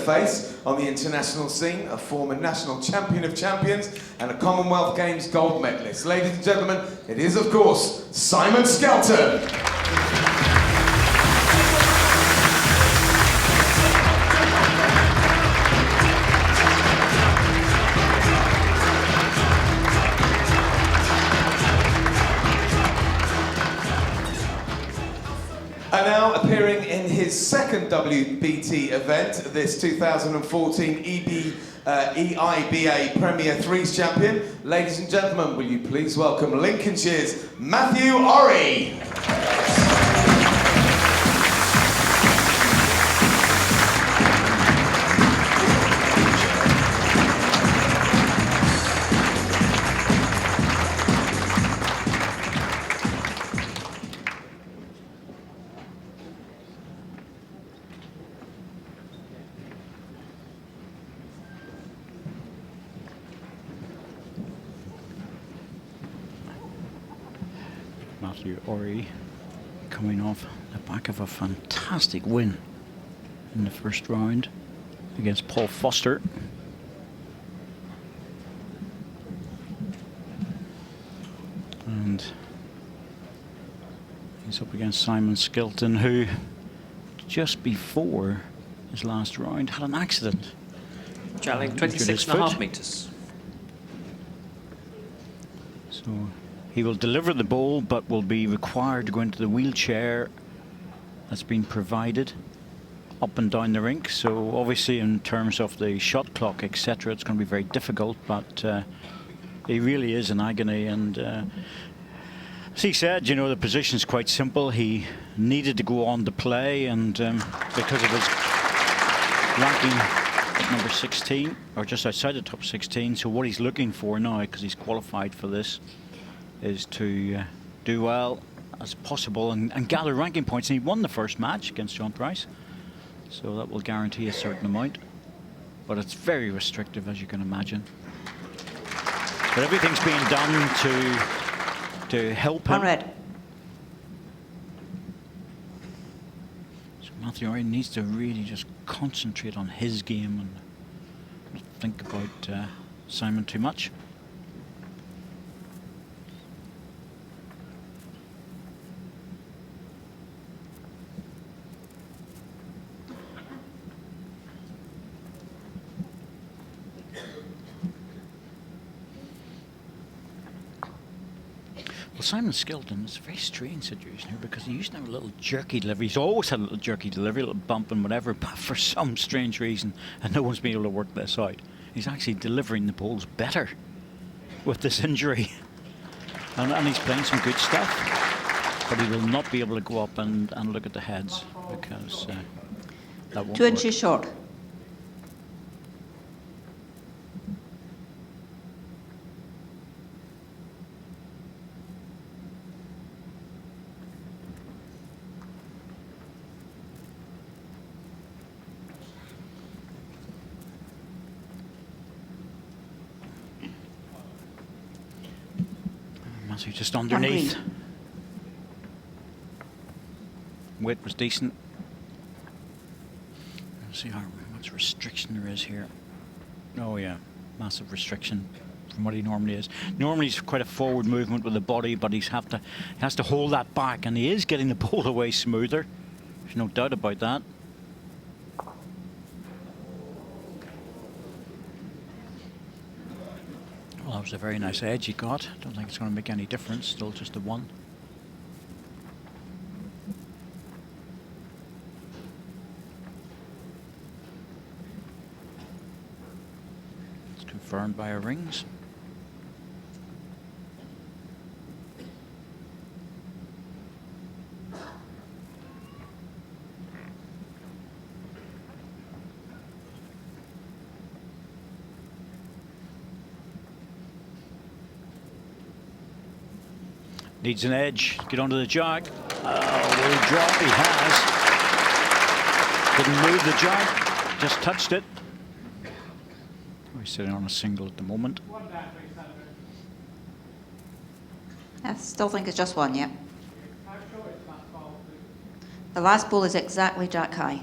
face on the international scene, a former national champion of champions and a Commonwealth Games gold medalist. Ladies and gentlemen, it is, of course, Simon Skelton. And now appearing in his second WBT event, this 2014 EIBA Premier Threes champion. Ladies and gentlemen, will you please welcome Lincolnshire's Matthew Orry. Matthew Orry coming off the back of a fantastic win in the first round against Paul Foster. And he's up against Simon Skelton, who just before his last round had an accident. Challenging 26.5 metres. So he will deliver the ball, but will be required to go into the wheelchair that's been provided up and down the rink. So obviously in terms of the shot clock, etc., it's going to be very difficult, but he really is in agony. And as he said, you know, the position's quite simple. He needed to go on to play, and because of his ranking at number 16, or just outside the top 16, so what he's looking for now, because he's qualified for this, is to do well as possible and gather ranking points. And he won the first match against John Price, so that will guarantee a certain amount, but it's very restrictive, as you can imagine. But everything's being done to help him. Red. So Matthew Orry needs to really just concentrate on his game and not think about Simon too much. Well, Simon Skelton, it's a very strange situation here because he used to have a little jerky delivery. He's always had a little jerky delivery, a little bump and whatever, but for some strange reason, and no one's been able to work this out, he's actually delivering the balls better with this injury. And he's playing some good stuff, but he will not be able to go up and look at the heads because that won't 2 work. inches short. So just underneath. Weight was decent. Let's see how much restriction there is here. Oh yeah, massive restriction from what he normally is. Normally he's quite a forward movement with the body, but he has to hold that back, and he is getting the ball away smoother. There's no doubt about that. Well, that was a very nice edge he got. Don't think it's going to make any difference. Still just a 1. It's confirmed by our rings. Needs an edge, get onto the jack. Oh, will he drop? He has. Didn't move the jack, just touched it. He's sitting on a single at the moment. I still think it's just 1, yeah. The last ball is exactly jack high.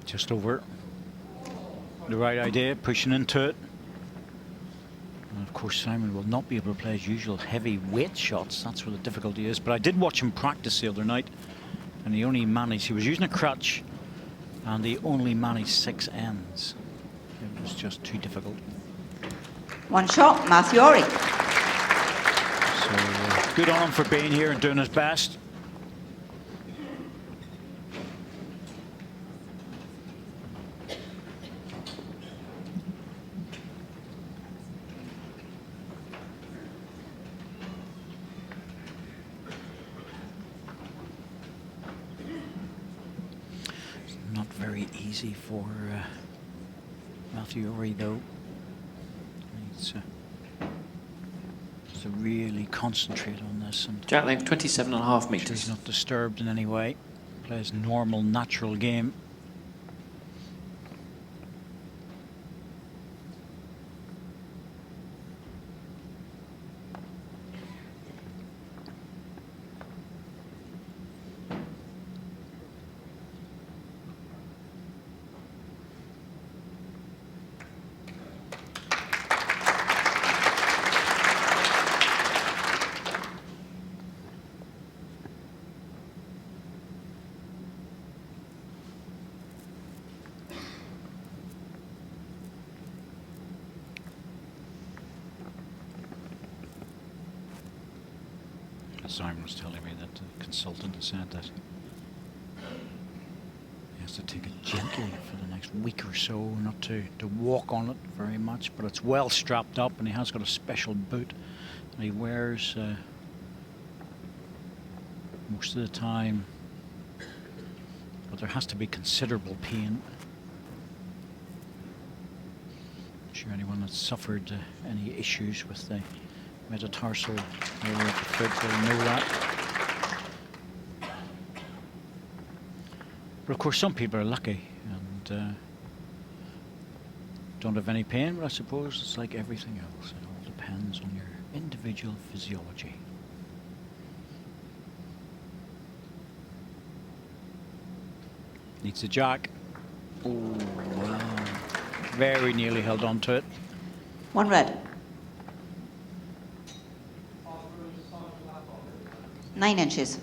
Just over. The right idea, pushing into it. And of course, Simon will not be able to play his usual heavy weight shots. That's where the difficulty is. But I did watch him practice the other night, and he only managed, he was using a crutch, and he only managed 6 ends. It was just too difficult. One shot, Matthew Ori. So good on him for being here and doing his best. Not very easy for Matthew Ori, though. Needs to really concentrate on this. And Jack length 27.5 he's metres. not disturbed in any way. Plays normal, natural game. Simon was telling me that the consultant has said that he has to take it gently for the next week or so, not to walk on it very much, but it's well strapped up, and he has got a special boot that he wears most of the time, but there has to be considerable pain. I'm sure anyone that's suffered any issues with the metatarsal area of the foot will know that. But of course some people are lucky and don't have any pain, but I suppose it's like everything else. It all depends on your individual physiology. Needs a jack. Oh, wow. Very nearly held on to it. One red. 9 inches.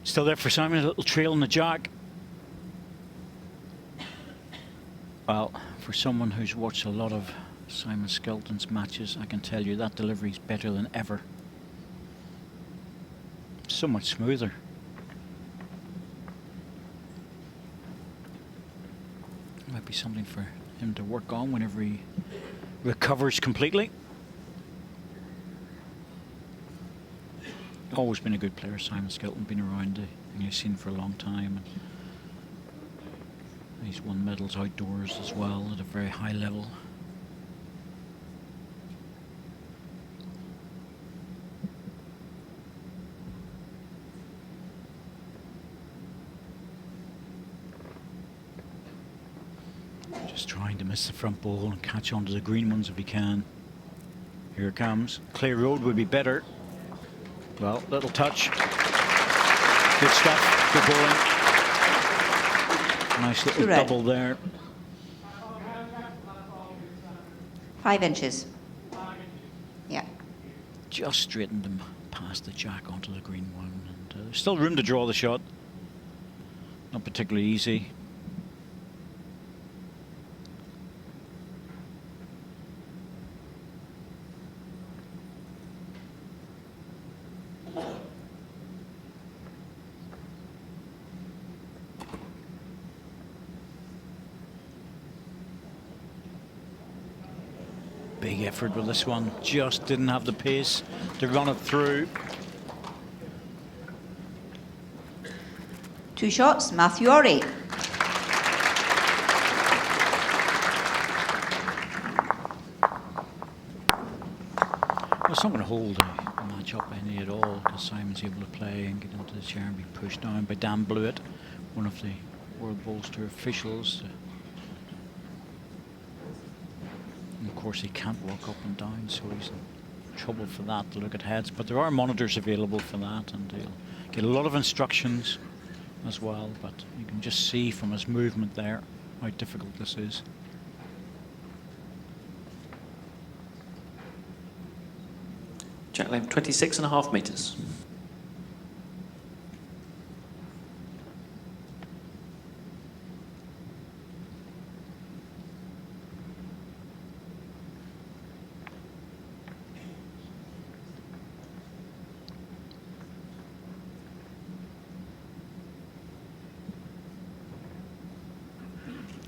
Still there for Simon, a little trail on the jack. Well, for someone who's watched a lot of Simon Skelton's matches, I can tell you that delivery's better than ever. So much smoother. Might be something for him to work on whenever he recovers completely. Always been a good player, Simon Skelton, been around the scene for a long time. And he's won medals outdoors as well at a very high level. Just trying to miss the front ball and catch onto the green ones if he can. Here it comes. Clay Road would be better. Well, little touch. Good stuff. Good bowling. Nice little double there. 5 inches. Yeah. Just straightened him past the jack onto the green one. And there's still room to draw the shot. Not particularly easy. Big effort with this one, just didn't have the pace to run it through. 2 shots, Matthew Ori. It's not going to hold a match up any at all, because Simon's able to play and get into the chair and be pushed down by Dan Blewett, one of the World Bowls Tour officials. And of course he can't walk up and down, so he's in trouble for that to look at heads. But there are monitors available for that, and he'll get a lot of instructions as well. But you can just see from his movement there how difficult this is. Jack length 26.5 metres.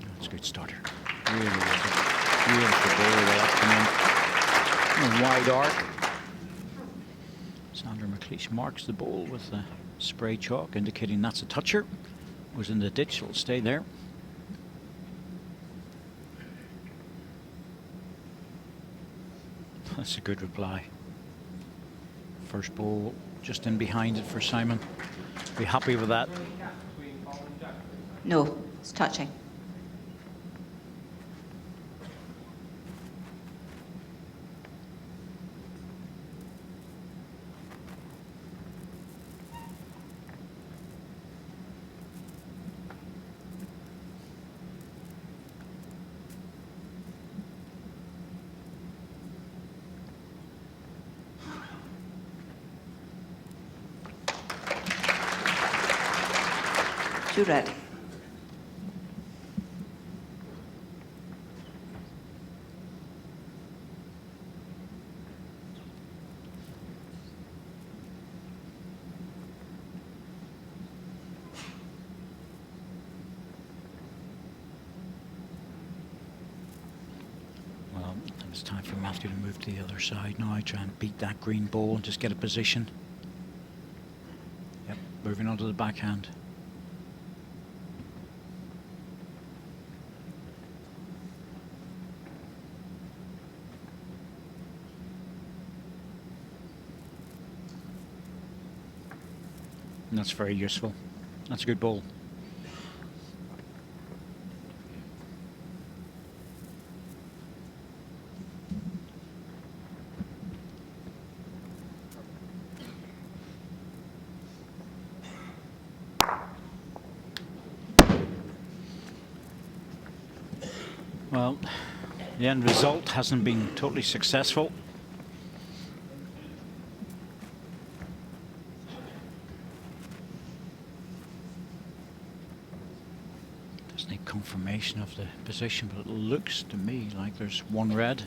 That's a good starter. Really was a beautiful ball there coming in. Wide arc. Sandra McLeish marks the ball with the spray chalk, indicating that's a toucher. Was in the ditch, will stay there. That's a good reply. First ball just in behind it for Simon. Be happy with that. No, it's touching. Two red. Well, it's time for Matthew to move to the other side now. Try and beat that green ball and just get a position. Yep, moving on to the backhand. And that's very useful. That's a good ball. Well, the end result hasn't been totally successful. Just need confirmation of the position, but it looks to me like there's one red.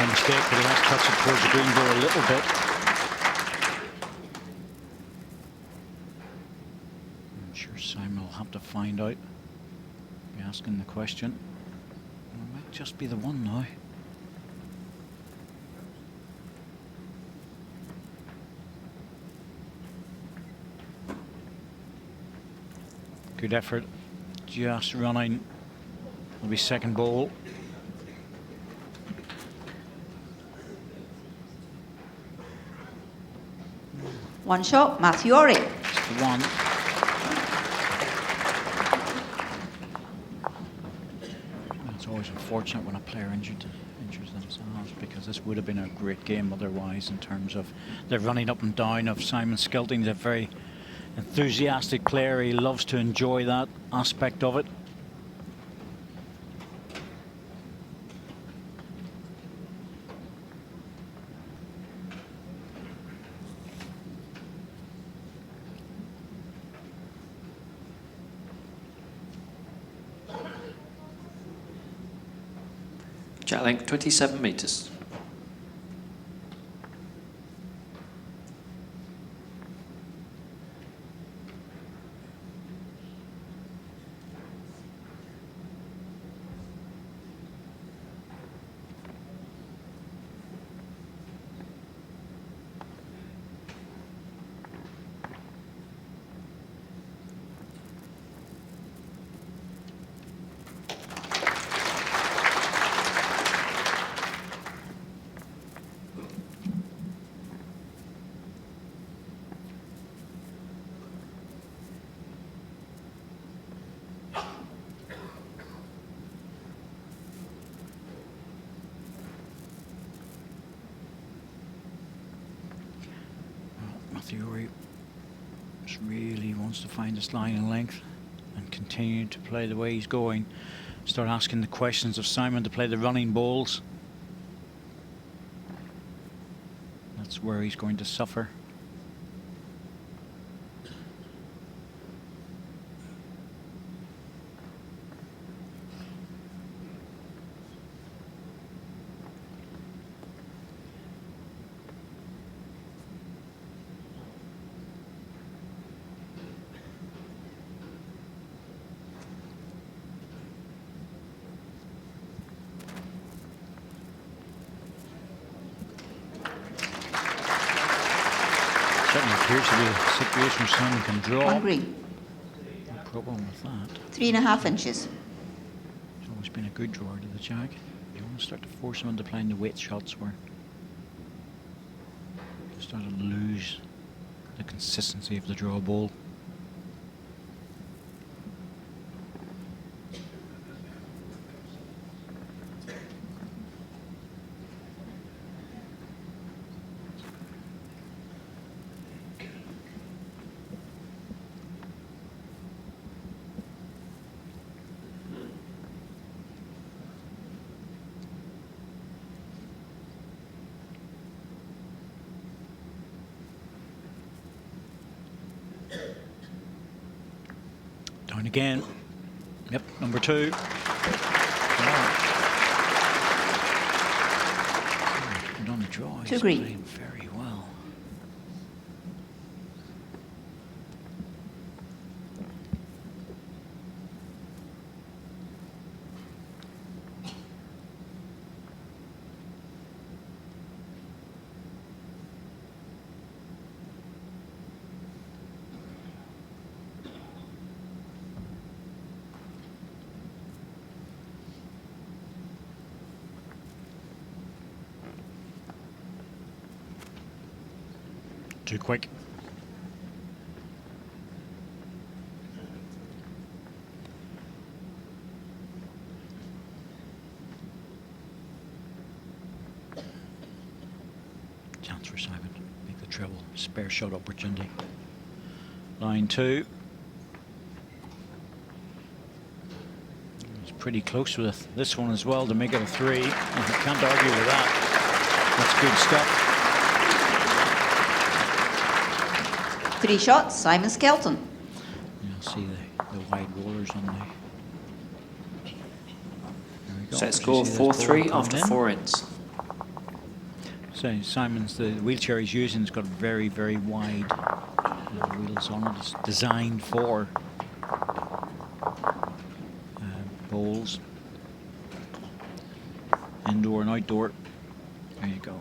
Mistake, but he has touched it towards the green ball a little bit. I'm sure Simon will have to find out. Be asking the question. It might just be the one now. Good effort. Just running. Will be second ball. One shot, Matthew Ori. One. It's always unfortunate when a player injures themselves, because this would have been a great game otherwise in terms of the running up and down of Simon Skelton. He's a very enthusiastic player. He loves to enjoy that aspect of it. Jack length 27 metres. Mathiori just really wants to find this line and length and continue to play the way he's going. Start asking the questions of Simon to play the running balls. That's where he's going to suffer. Certainly appears to be a situation where Simon can draw. 1 green. No problem with that. 3.5 inches. He's always been a good drawer to the jack. You want to start to force him into playing the weight shots where you start to lose the consistency of the draw ball. Down again. Yep, number 2. And on the draw, he's 2 green. playing very well. Too quick. Chance for Simon. Make the treble. Spare shot opportunity. Line 2. He's pretty close with this one as well to make it a 3. You can't argue with that. That's good stuff. 3 shots, Simon Skelton. You'll see the wide rollers on the. There we go. Set You score see this ball 4-3 coming after in. 4 ends. So Simon's, the wheelchair he's using has got very, very wide wheels on it. It's designed for bowls, indoor and outdoor. There you go.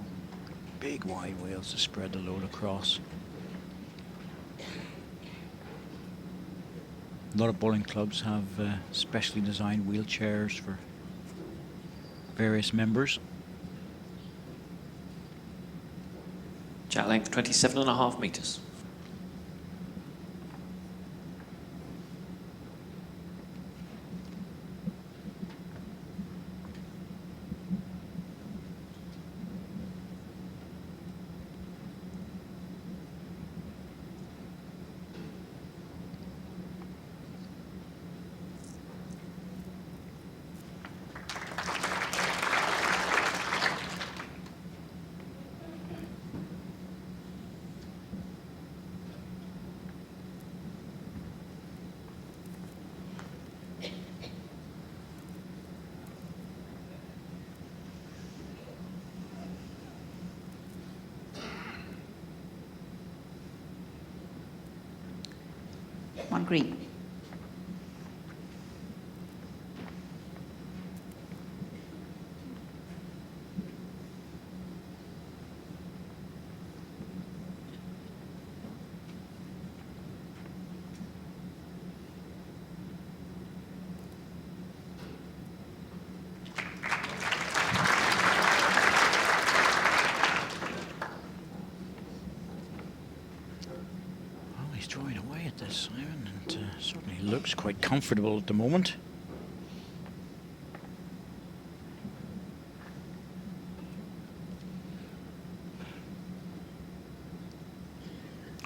Big wide wheels to spread the load across. A lot of bowling clubs have specially designed wheelchairs for various members. Jack length 27.5 meters. One green. Well, he's drawing away at this, Simon, and certainly looks quite comfortable at the moment.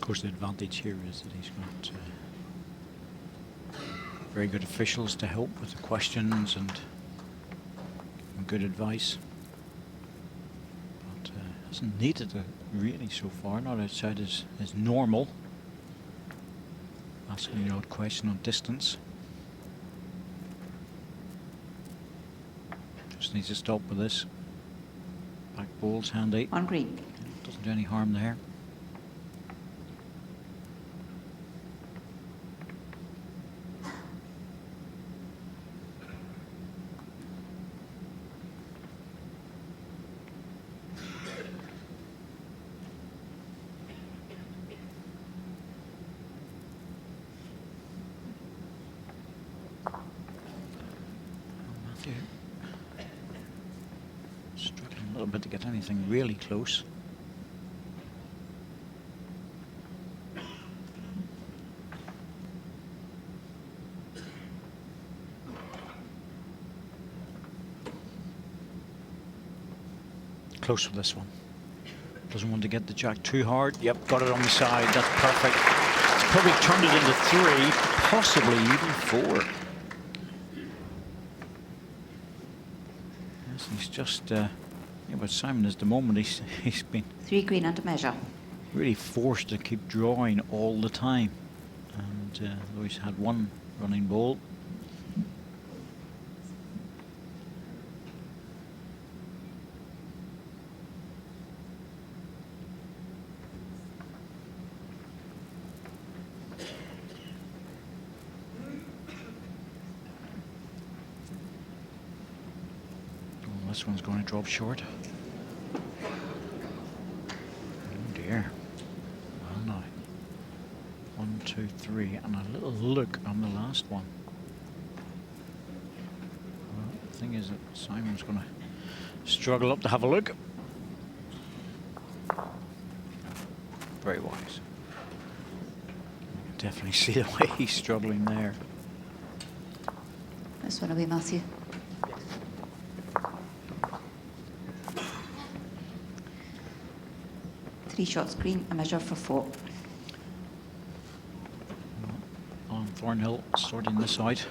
course, the advantage here is that he's got very good officials to help with the questions and good advice. But hasn't needed it really so far, not outside his normal. Asking the odd question on distance. Just needs to stop with this. Back ball's handy. On green. Doesn't do any harm there. Matthew struggling a little bit to get anything really close. Close with this one. Doesn't want to get the jack too hard. Yep, got it on the side. That's perfect. It's probably turned it into 3, possibly even 4. Yes, he's just. Yeah, but Simon is the moment he's been 3 green under measure. really forced to keep drawing all the time, and though he's had one running ball. This one's going to drop short. Oh dear. Well, no. 1, 2, 3, and a little look on the last one. Well, the thing is that Simon's going to struggle up to have a look. Very wise. You can definitely see the way he's struggling there. This one away, Matthew. Three shots green, a measure for 4. On Thornhill sorting this out.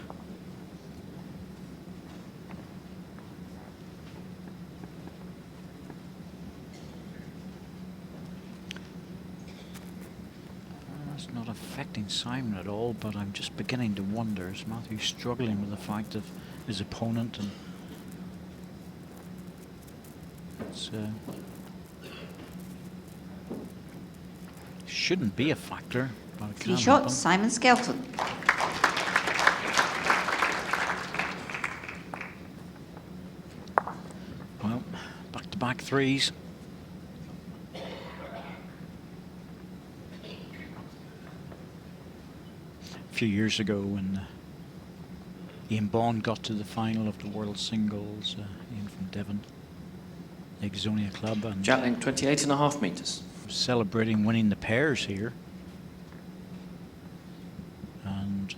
That's not affecting Simon at all, but I'm just beginning to wonder, is Matthew struggling with the fact of his opponent, and it's shouldn't be a factor, but it 3 can shots, happen. Simon Skelton. Well, back-to-back 3s. A few years ago, when Ian Bond got to the final of the World Singles, Ian from Devon, the Exonia Club, and Jack length 28.5 metres. celebrating winning the pairs here, and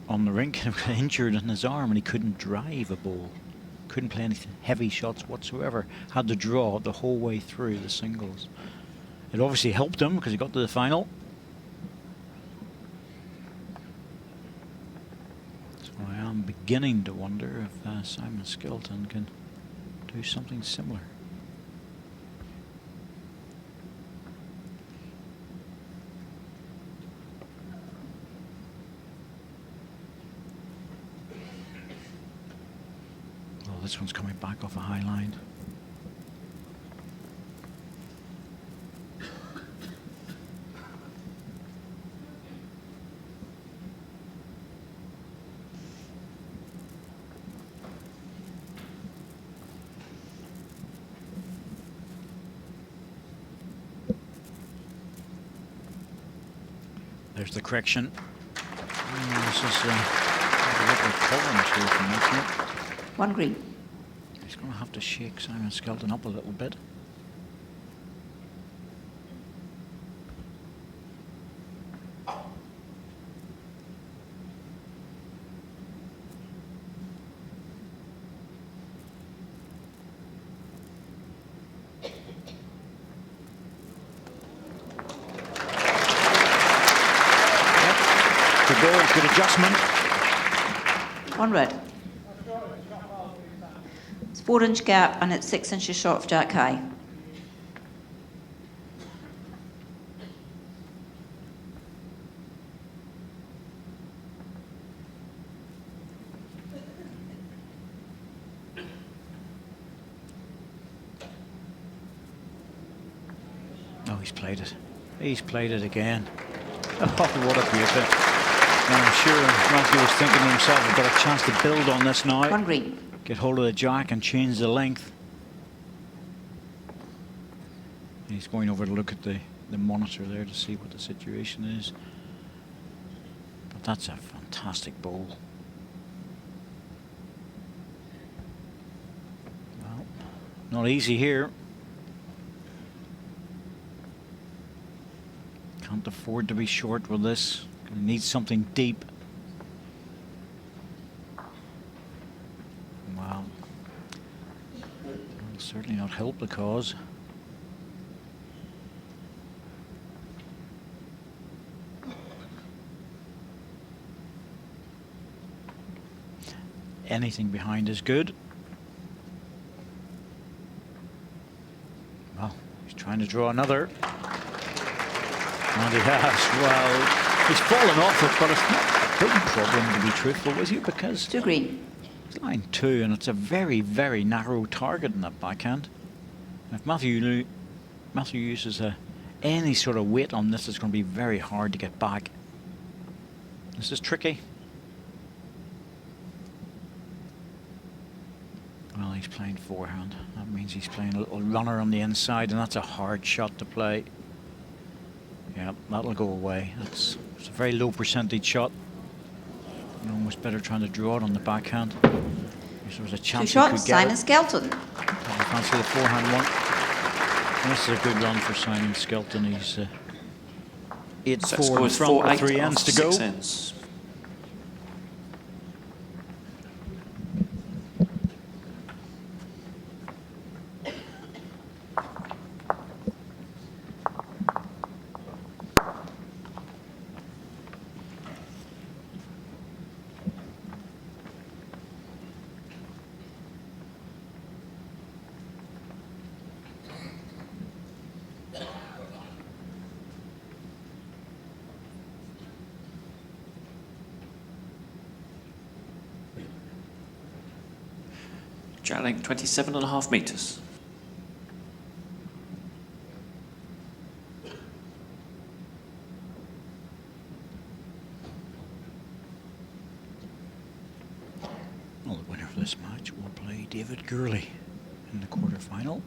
on the rink he was injured in his arm and he couldn't drive a ball, couldn't play any heavy shots whatsoever, had to draw the whole way through the singles. It obviously helped him because he got to the final. So I am beginning to wonder if Simon Skelton can do something similar. This one's coming back off a high line. There's the correction. This is a little problems here from Matthew. 1 green. He's going to have to shake Simon Skelton up a little bit. ball, good adjustment. 1 red. It's 4-inch gap and it's 6 inches short of Jack high. Oh, he's played it. He's played it again. Oh, what a beauty. And I'm sure Matthew was thinking to himself, I've got a chance to build on this now. 1 green. Get hold of the jack and change the length. He's going over to look at the monitor there to see what the situation is. But that's a fantastic bowl. Well, not easy here. Can't afford to be short with this. Gonna need something deep. Wow. Will certainly not help the cause. Anything behind is good. Well, he's trying to draw another. And he has. Well, he's fallen off it, but it's not a big problem, to be truthful with you, because 2 green. it's line 2 and it's a very, very narrow target in that backhand. If Matthew uses any sort of weight on this, it's going to be very hard to get back. This is tricky. Well, he's playing forehand. That means he's playing a little runner on the inside, and that's a hard shot to play. Yeah, that'll go away. It's a very low percentage shot. Almost better trying to draw it on the backhand. If there was a 2 chance he shots, could get Simon it. Skelton. I fancy the forehand one. This is a good run for Simon Skelton. He's Set 8-4 score in is front with 4-8 3 ends after to go. 6 ends. Jack length 27.5 metres. Well, the winner of this match will play David Gurley in the quarter-final.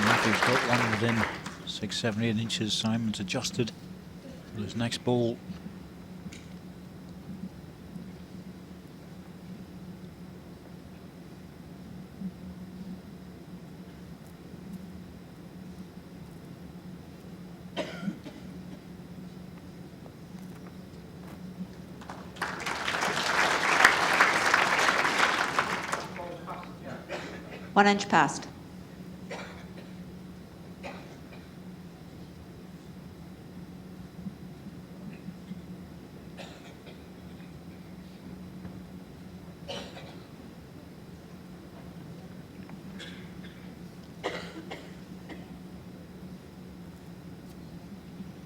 Matthew's got one within 6, 7, 8 inches. Simon's adjusted for his next ball. One inch past.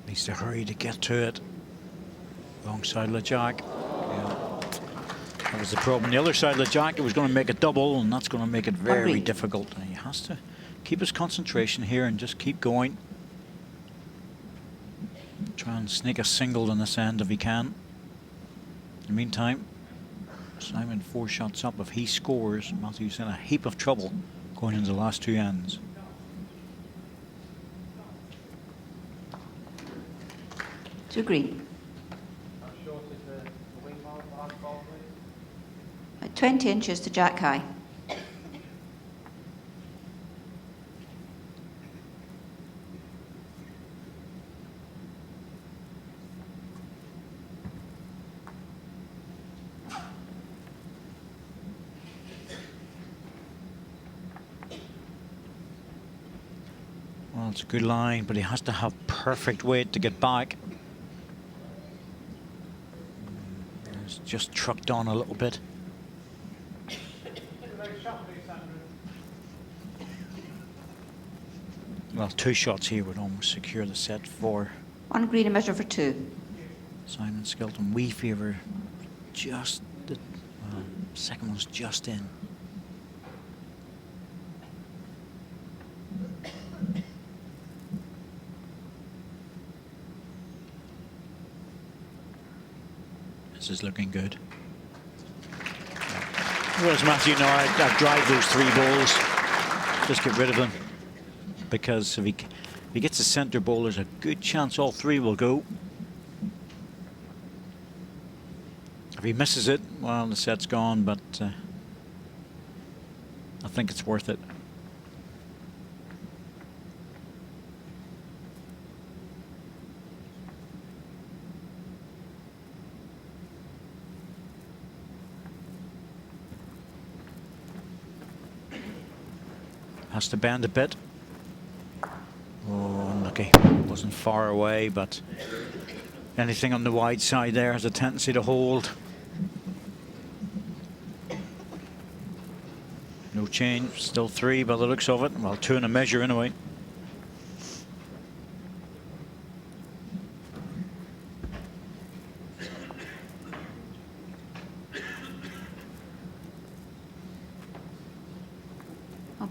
Needs to hurry to get to it. Wrong side of the jack. Yeah. That was the problem. The other side of the jack, it was going to make a double, and that's going to make it very Agreed. difficult. And he has to keep his concentration here and just keep going. Try and sneak a single in this end if he can. In the meantime, Simon 4 shots up. If he scores, Matthew's in a heap of trouble going into the last 2 ends. To green. 20 inches to jack high. Well, it's a good line, but he has to have perfect weight to get back. It's just trucked on a little bit. Well, 2 shots here would almost secure the set for 1 green and measure for 2. Simon Skelton. We favour just the second one's just in. This is looking good. Whereas Matthew, no, I'd drive those 3 balls. Just get rid of them. Because if he gets a centre ball, there's a good chance all 3 will go. If he misses it, well, the set's gone, but I think it's worth it. Has to bend a bit. Oh, unlucky. Wasn't far away, but anything on the wide side there has a tendency to hold. No change, still 3 by the looks of it. Well, 2 and a measure anyway.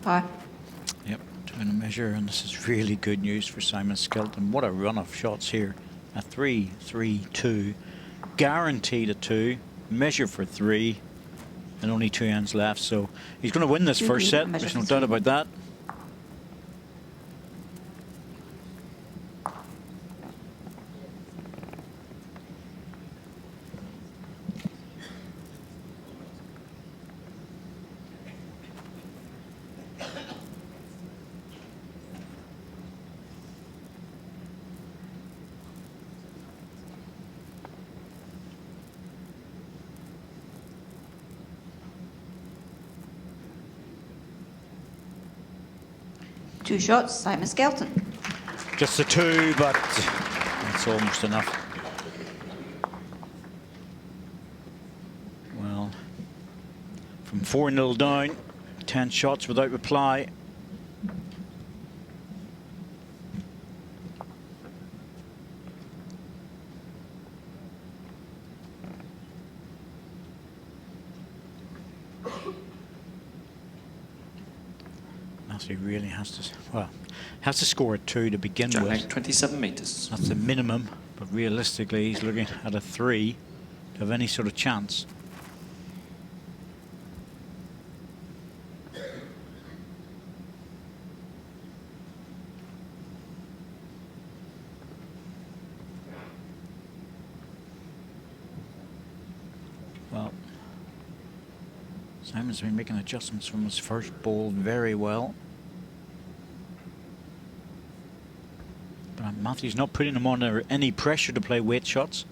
Par. Yep, 2 and a measure, and this is really good news for Simon Skelton. What a run of shots here. A 3, 3, 2, guaranteed a 2, measure for 3, and only 2 ends left. So he's going to win this first set. There's no doubt about that. Two shots, Simon Skelton. Just a 2, but it's almost enough. Well, from 4-0 down, 10 shots without reply. He really has to, well, has to score a 2 to begin with. 27 metres. That's the minimum, but realistically he's looking at a 3 to have any sort of chance. Well, Simon's been making adjustments from his first ball very well. But Matthew's not putting him under any pressure to play weight shots.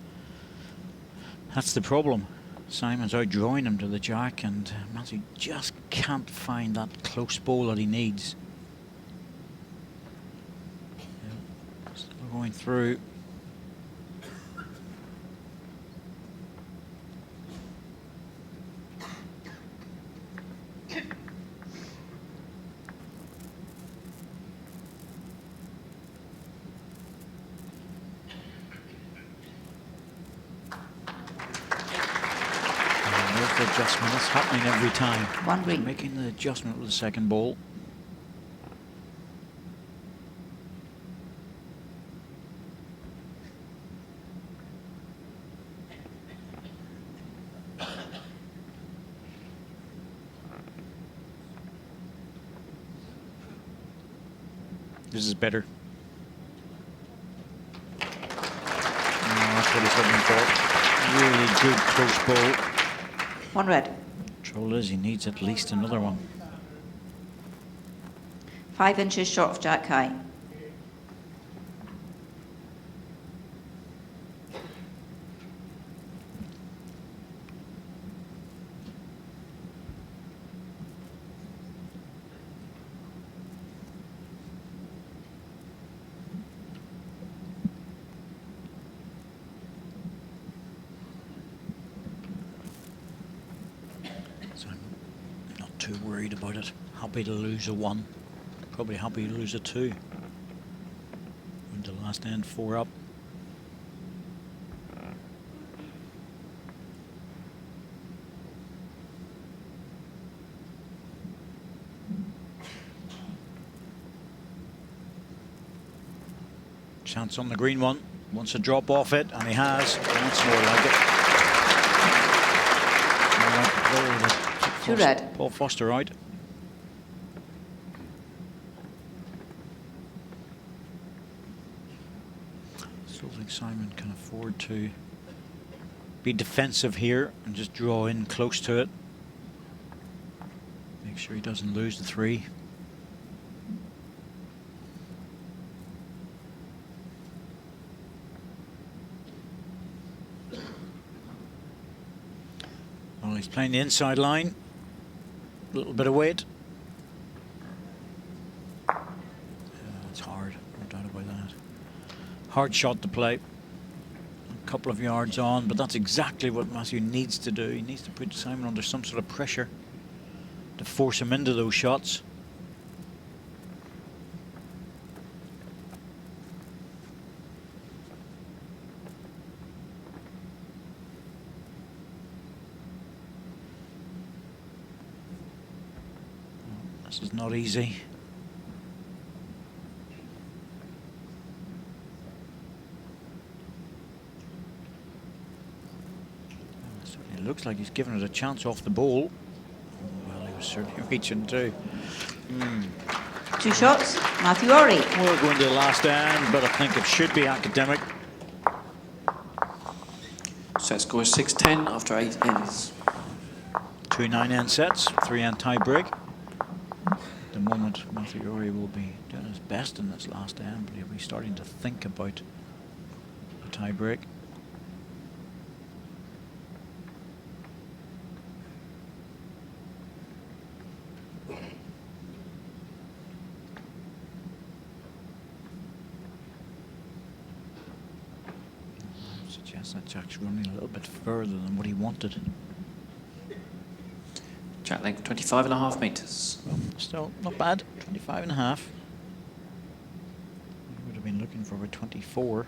That's the problem. Simon's outdrawing him to the jack, and Matthew just can't find that close ball that he needs. Still going through. Adjustment, that's happening every time. 1 green. Making the adjustment with the second ball. This is better. That's what he's looking for. Really good close ball. 1 red. Trouble is, he needs at least another one. 5 inches short of jack high. So I'm not too worried about it. Happy to lose a 1. Probably happy to lose a 2. Into last end, 4 up. Chance on the green one. Wants to drop off it, and he has. That's more like it. Two red. Paul Foster out. Still think Simon can afford to be defensive here and just draw in close to it. Make sure he doesn't lose the 3. Well, he's playing the inside line. A little bit of weight. It's hard, no doubt about that. Hard shot to play. A couple of yards on, but that's exactly what Matthew needs to do. He needs to put Simon under some sort of pressure to force him into those shots. This is not easy. It looks like he's given it a chance off the ball. Well, he was certainly reaching too. 2 shots, Matthew Ory. We're going to the last end, but I think it should be academic. Set score is 6-10 after 8 ends. 2 9-end sets, 3-end tie break. At the moment, Matthew Ory will be doing his best in this last end, but he'll be starting to think about the tie break. I suggest that Jack's running a little bit further than what he wanted. Jack length 25.5 metres. Still not bad, 25.5. Would have been looking for a 24.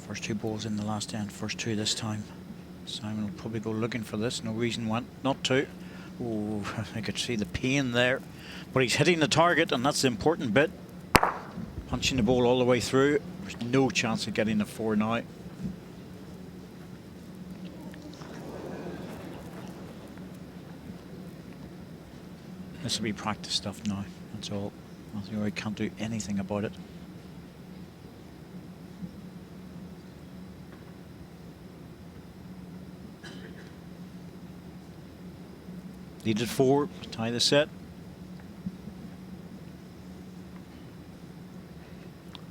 First 2 balls in the last end, first 2 this time. Simon will probably go looking for this, no reason not to. Ooh, I could see the pain there. But he's hitting the target, and that's the important bit. Punching the ball all the way through. There's no chance of getting a 4 now. This will be practice stuff now, that's all. Matthew Ory can't do anything about it. Needed 4 to tie the set.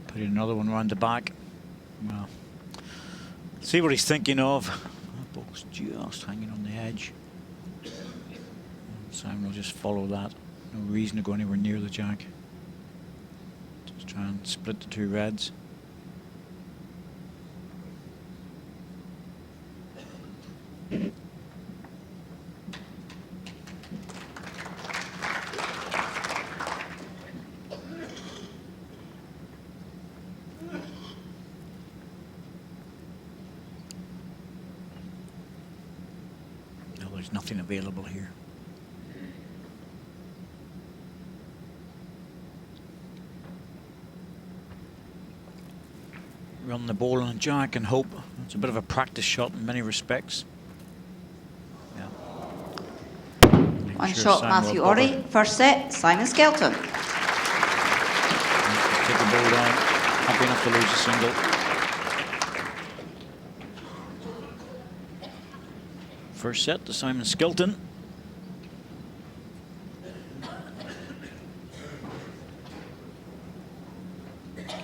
Put another one around the back. Well, See what he's thinking of. That ball's just hanging on the edge. Simon will just follow that. No reason to go anywhere near the jack. Just try and split the two reds. No, there's nothing available here. Run the ball on a jack and hope. It's a bit of a practice shot in many respects. Yeah. One shot, Matthew Orry. First set, Simon Skelton. Take the ball down. Happy enough to lose a single. First set to Simon Skelton.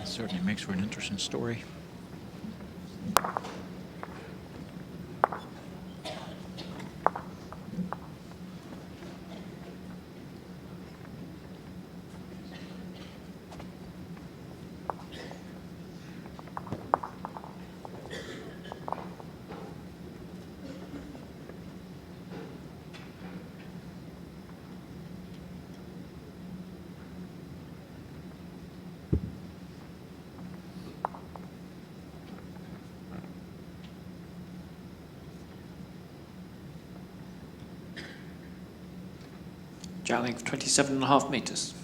Certainly makes for an interesting story. Jack length 27.5 metres.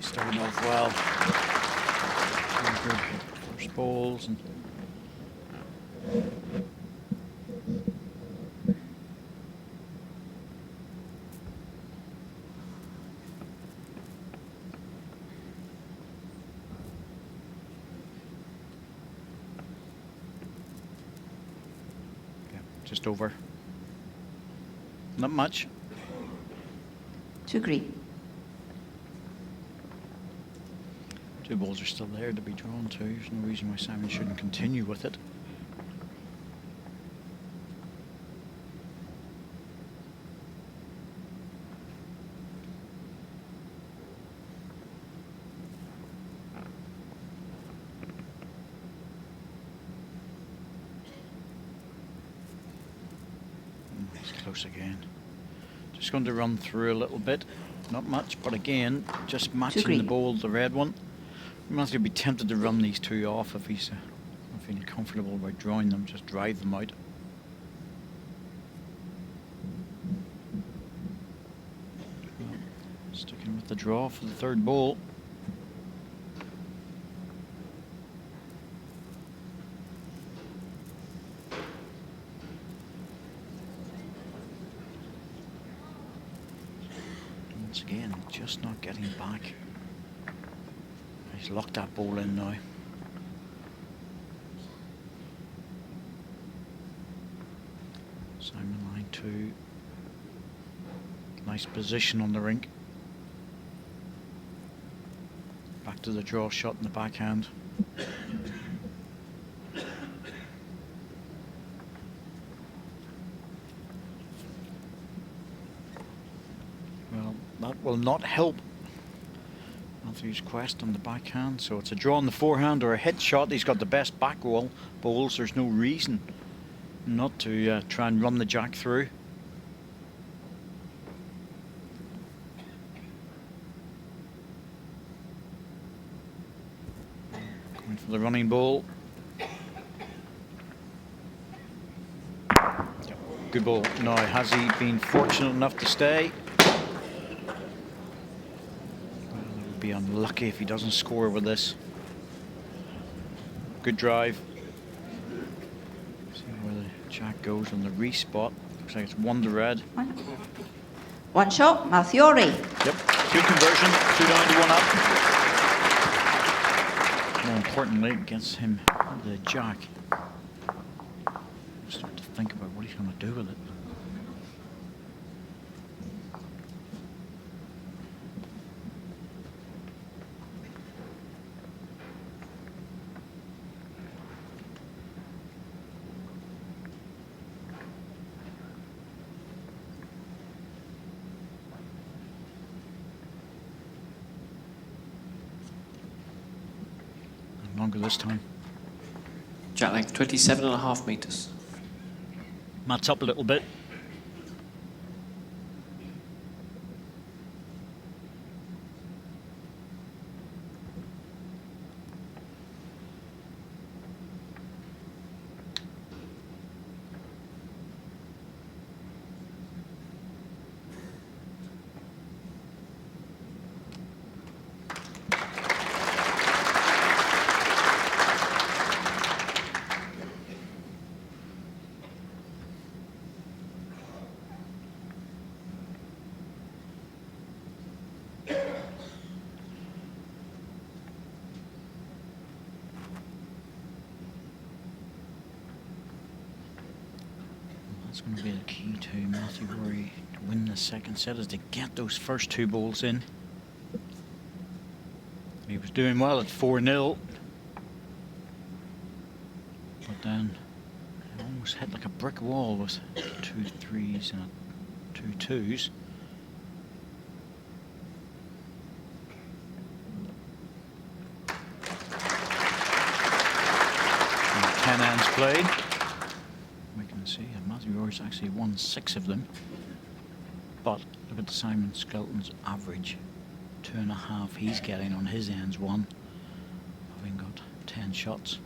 Starting off well. Very good first balls and yeah, just over. Not much. To green. Two balls are still there to be drawn to. There's no reason why Simon shouldn't continue with it. It's close again. Just going to run through a little bit. Not much, but again, just matching the ball, the red one. Matthew would be tempted to run these two off if he's feeling comfortable about drawing them, just drive them out. Well, sticking with the draw for the third ball. Once again, just not getting back. He's locked that ball in now. Simon line 2. Nice position on the rink. Back to the draw shot in the backhand. will not help Matthew's quest on the backhand. So it's a draw on the forehand or a hit shot. He's got the best back wall bowls. There's no reason not to try and run the jack through. Going for the running ball. Good ball. Now, has he been fortunate enough to stay? Well, it would be unlucky if he doesn't score with this. Good drive. See where the jack goes on the respot. Looks like it's 1 to red. One shot, Malfiore. Yep, 2 conversion, 2 down to 1 up. More importantly, it gets him the jack. Start to think about what he's going to do with it. Longer this time. Jack length 27.5 metres. Mats up a little bit. That's going to be the key to Matthew Rory to win the second set, is to get those first 2 balls in. He was doing well at 4-0, but then he almost hit like a brick wall with 2 3s and 2 2s. And 10 ends played. We can see Matthew Rory's actually won 6 of them, but look at Simon Skelton's average, 2.5 he's getting on his ends one, having got 10 shots.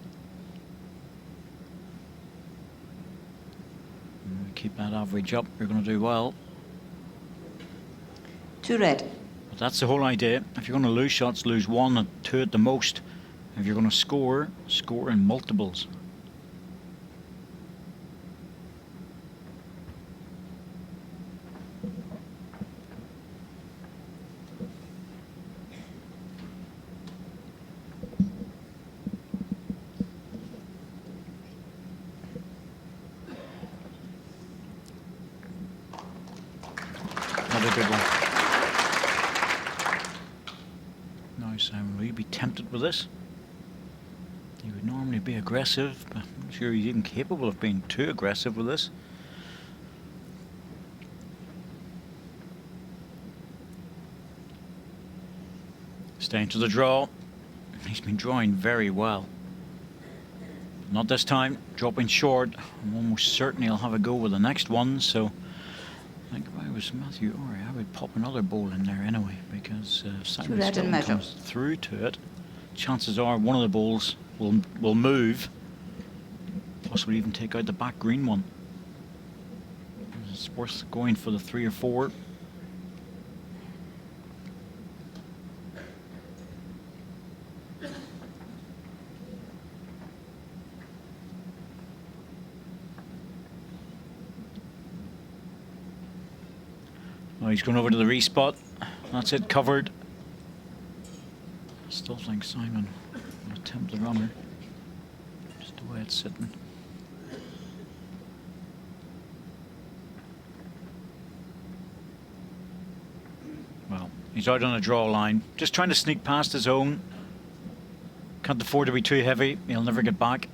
And we keep that average up, we're going to do well. 2 red. But that's the whole idea. If you're going to lose shots, lose 1 or 2 at the most. If you're going to score, score in multiples. Another good one. Now, Simon, will you be tempted with this? He would normally be aggressive, but I'm not sure he's even capable of being too aggressive with this. Staying to the draw. He's been drawing very well. Not this time, dropping short. I'm almost certain he'll have a go with the next one, so I think if I was Matthew Rory, I would pop another ball in there anyway, because if Simon Skelton comes through to it, chances are one of the balls will move, possibly even take out the back green one. It's worth going for the 3 or 4. Oh, he's going over to the respot. That's it, covered. Still think Simon will attempt the runner. Just the way it's sitting. Well, he's out on a draw line. Just trying to sneak past his own. Can't afford to be too heavy. He'll never get back.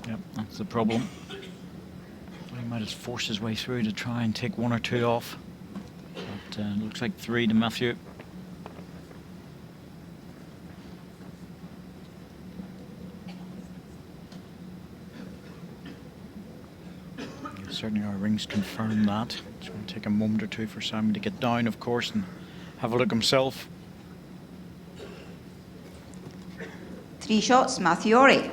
Yep, that's the problem. Putting might have forced his way through to try and take 1 or 2 off. But looks like 3 to Matthew. Certainly our rings confirm that. It's going to take a moment or 2 for Simon to get down, of course, and have a look himself. 3 shots, Matthew Ori.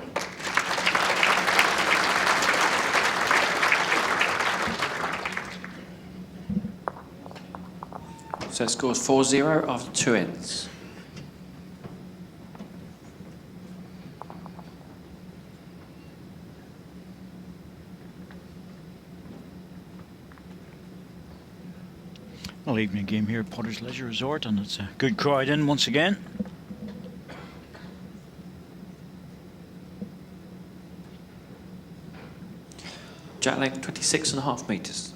So it scores 4-0 after 2 ends. Well, evening game here at Potter's Leisure Resort, and it's a good crowd in once again. Jack length 26.5 metres.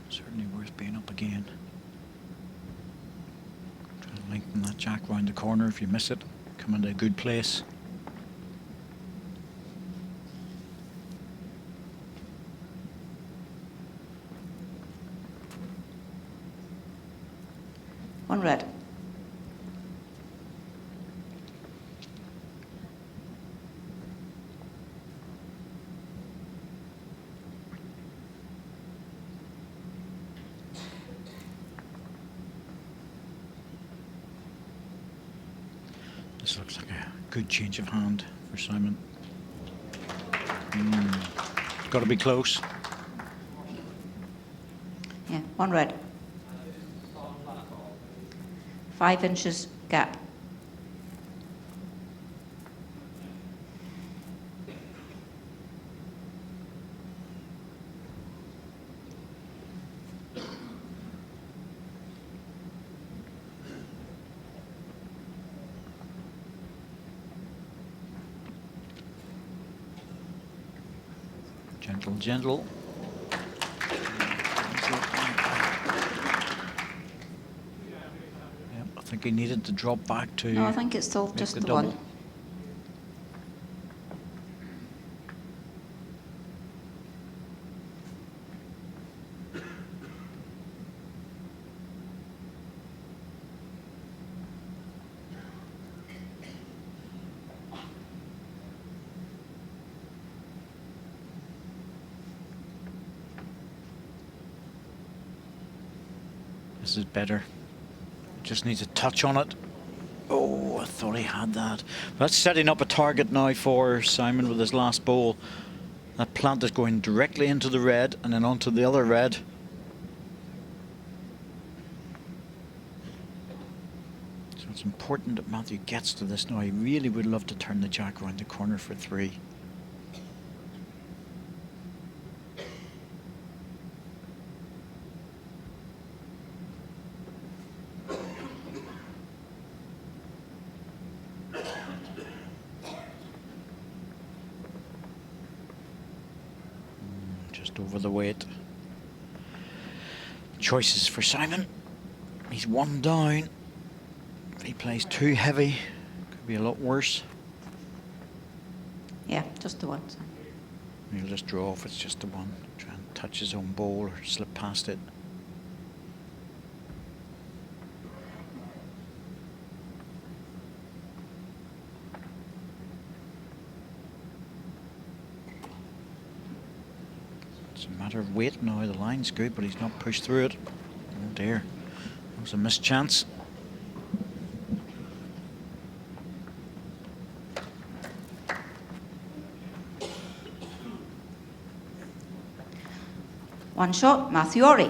Certainly worth being up again. Try to lengthen that jack round the corner. If you miss it, come into a good place. One red. This looks like a good change of hand for Simon. Got to be close. Yeah, 1 red. 5 inches gap. Gentle, gentle. Yep, I think he needed to drop back to. No, I think it's still make just the double. one. This is better. Just needs a touch on it. Oh, I thought he had that. That's setting up a target now for Simon with his last bowl. That plant is going directly into the red and then onto the other red. So it's important that Matthew gets to this now. He really would love to turn the jack around the corner for 3. Over the weight. Choices for Simon. He's 1 down. If he plays too heavy, could be a lot worse. Yeah, just the one. He'll just draw if it's just the one. Try and touch his own ball or slip past it. It's a matter of weight now. The line's good, but he's not pushed through it. Oh dear. That was a missed chance. 1 shot, Mathiori.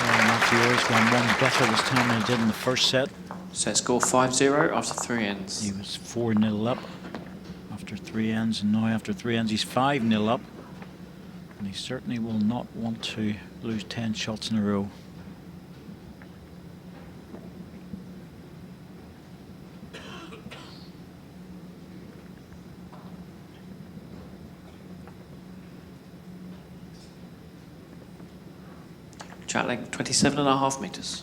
Mathiori's gone one better this time than he did in the first set. Set score 5-0 after 3 ends. He was 4-0 up after 3 ends, and now after 3 ends he's 5-0 up. And he certainly will not want to lose 10 shots in a row. Jack length 27.5 metres.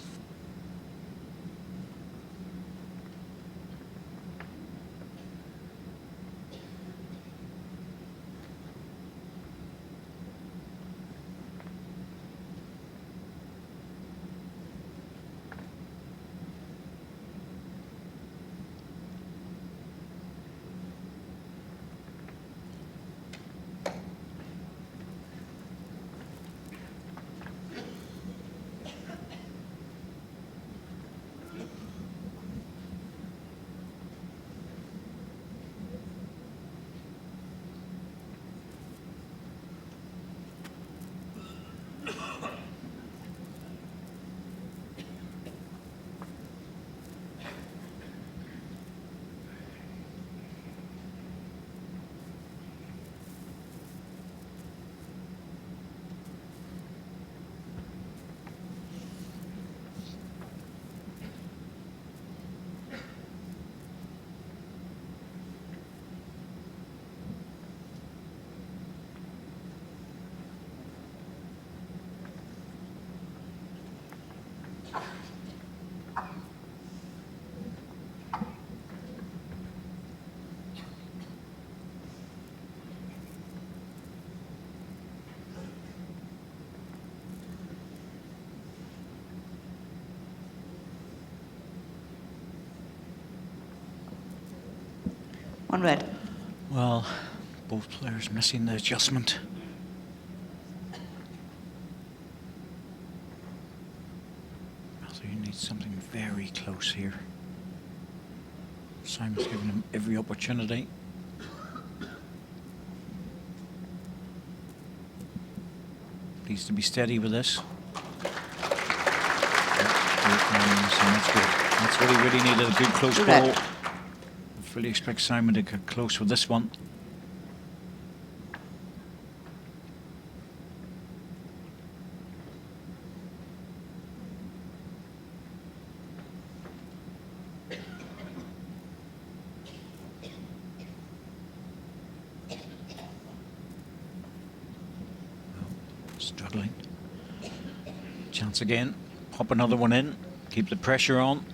One red. Well, both players missing the adjustment. So you need something very close here. Simon's given him every opportunity. Needs to be steady with this. That's good. That's what he really needed, a good close ball. I fully expect Simon to get close with this one. Struggling. Chance again. Pop another one in. Keep the pressure on.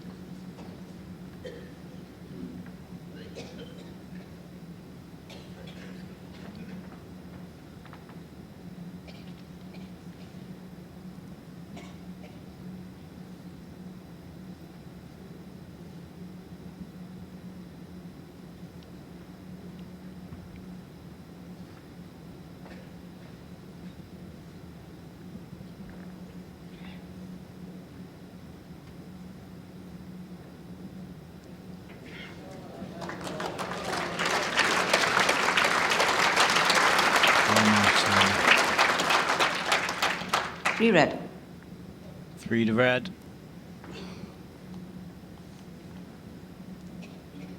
Three red. 3 to red.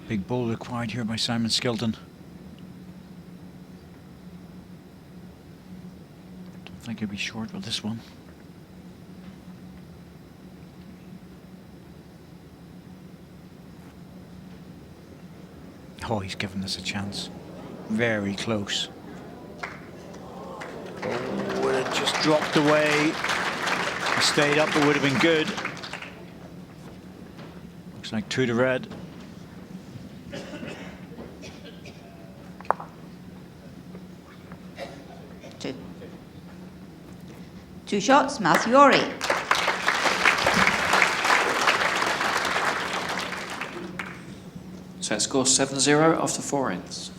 Big ball required here by Simon Skelton. Don't think he'll be short with this one. Oh, he's given us a chance. Very close. Oh, it had just dropped away. If he stayed up, it would have been good. Looks like 2 to red. Two shots, Mathiori. Set score 7-0 after 4 ends.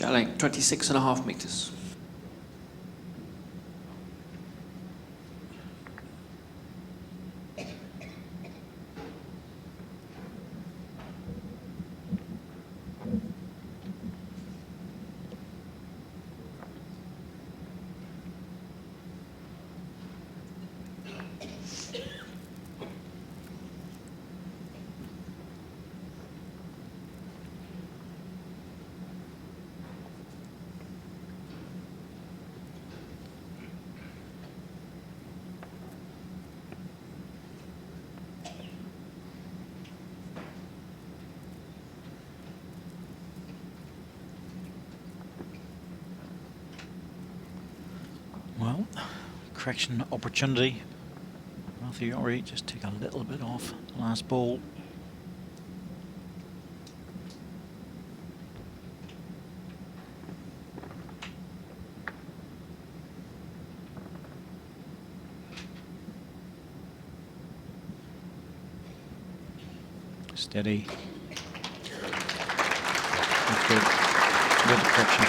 Chat length 26.5 metres. Well, correction opportunity. Matthew Ori just take a little bit off the last ball. Steady. That's good. Good correction.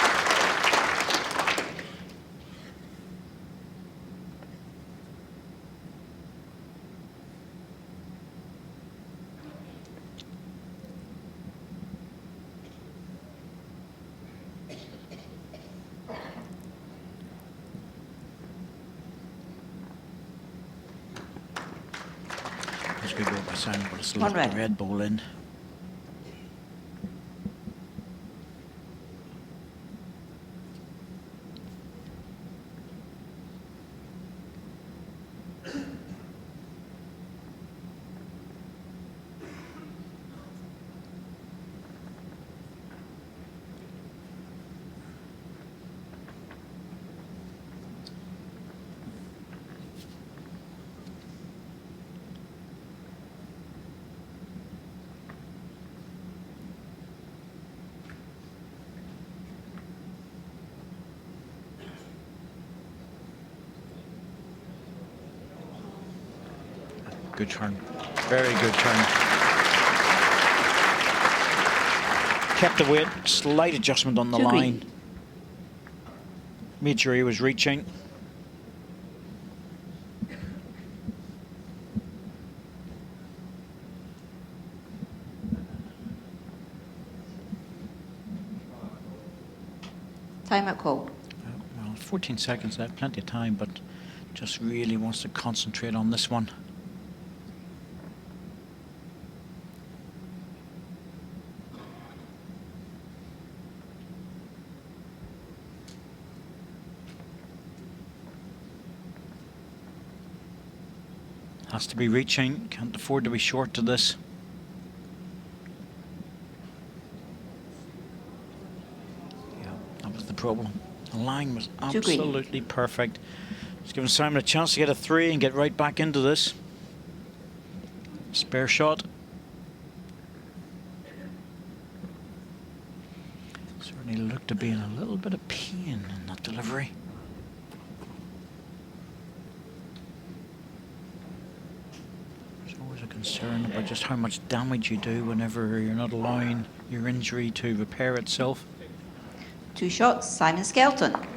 That's good work by Simon, but it's left the red ball in. Good turn. Very good turn. Kept the weight. Slight adjustment on the line. Made sure he was reaching. Time at call. Well, 14 seconds left, plenty of time, but just really wants to concentrate on this one. Has to be reaching, can't afford to be short to this. Yeah, that was the problem. The line was absolutely perfect. It's given Simon a chance to get a 3 and get right back into this. Spare shot. Certainly looked to be in a little bit of pain in that delivery. Concern about just how much damage you do whenever you're not allowing your injury to repair itself. 2 shots, Simon Skelton. That's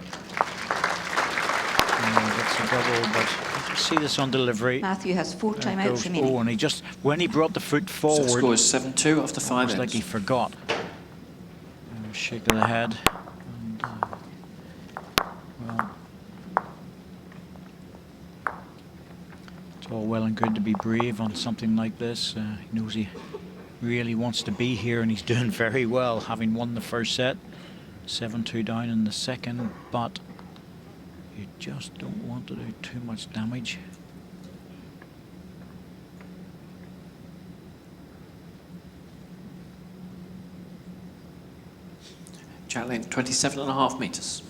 a double, but you see this on delivery. Matthew has 4 timeouts remaining. Oh, and he just, when he brought the foot forward, so the score is 7-2 after 5 ends. It's like he forgot. Shake of the head. And, well, it's all well and good to be brave on something like this. He knows he really wants to be here, and he's doing very well, having won the first set. 7-2 down in the second, but you just don't want to do too much damage. Chat length 27.5 metres.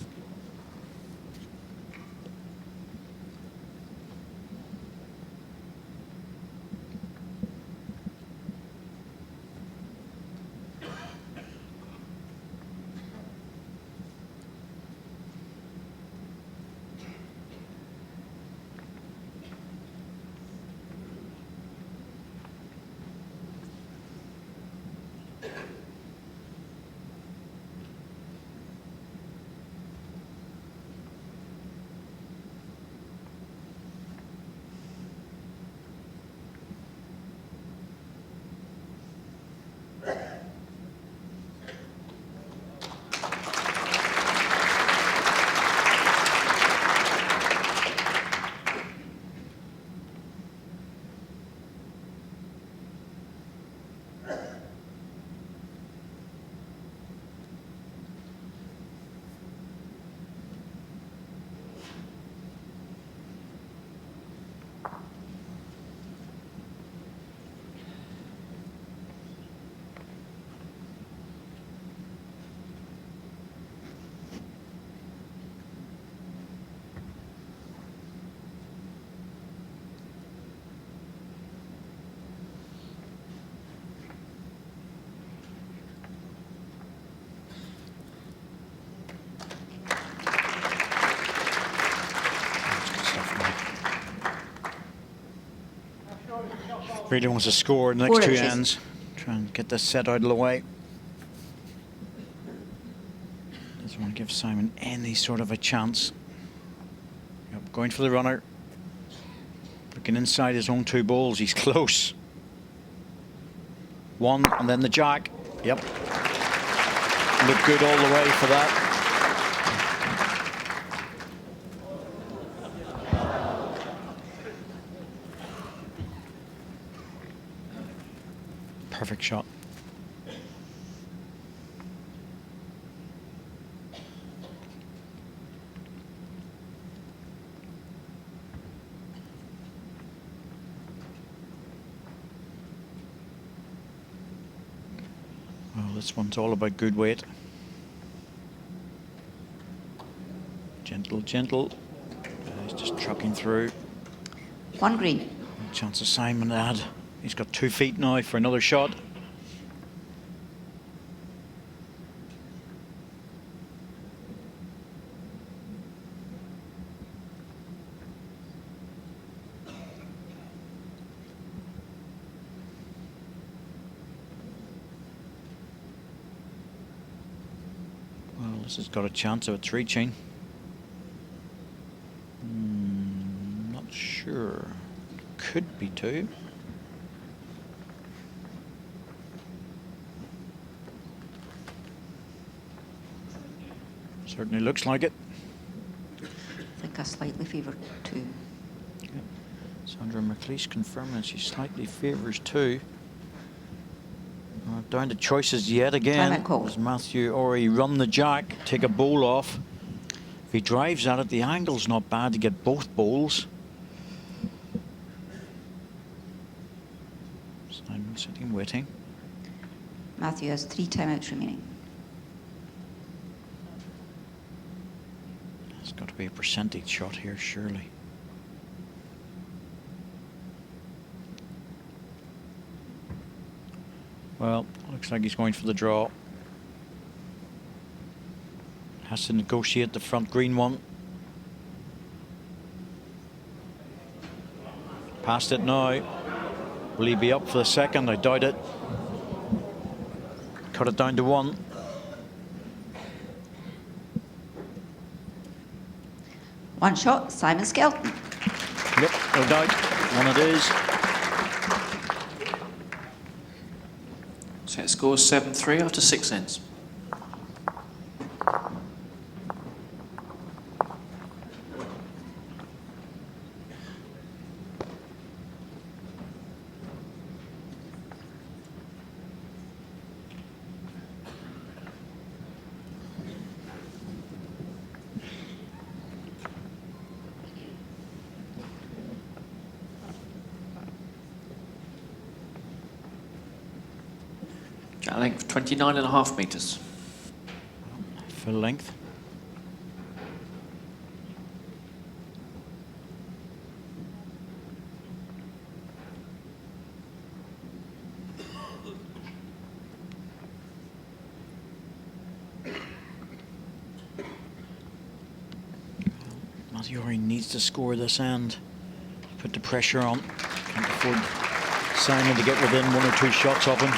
Really wants to score in the next 2 ends. Try and get this set out of the way. Doesn't want to give Simon any sort of a chance. Yep, going for the runner. Looking inside his own 2 balls. He's close. 1 and then the jack. Yep. Looked good all the way for that. Perfect shot. Well, this one's all about good weight. Gentle, gentle. He's just trucking through. 1 green. Chance of Simon to add. He's got 2 feet now for another shot. Well, this has got a chance of its reaching. Not sure. Could be 2. Certainly looks like it. I think I slightly favour 2. Yep. Sandra McLeish confirming she slightly favours 2. Down to choices yet again. Does Matthew Ori run the jack, take a bowl off? If he drives at it, the angle's not bad to get both bowls. Simon sitting waiting. Matthew has 3 timeouts remaining. It's got to be a percentage shot here, surely. Well, looks like he's going for the draw. Has to negotiate the front green one. Past it now. Will he be up for the second? I doubt it. Cut it down to 1. One shot, Simon Skelton. Yep, no doubt. 1 it is. Set scores 7-3 after 6 ends. Jack length 29.5 metres. Full length. Mathiori needs to score this end. Put the pressure on. Can't afford Simon to get within 1 or 2 shots of him.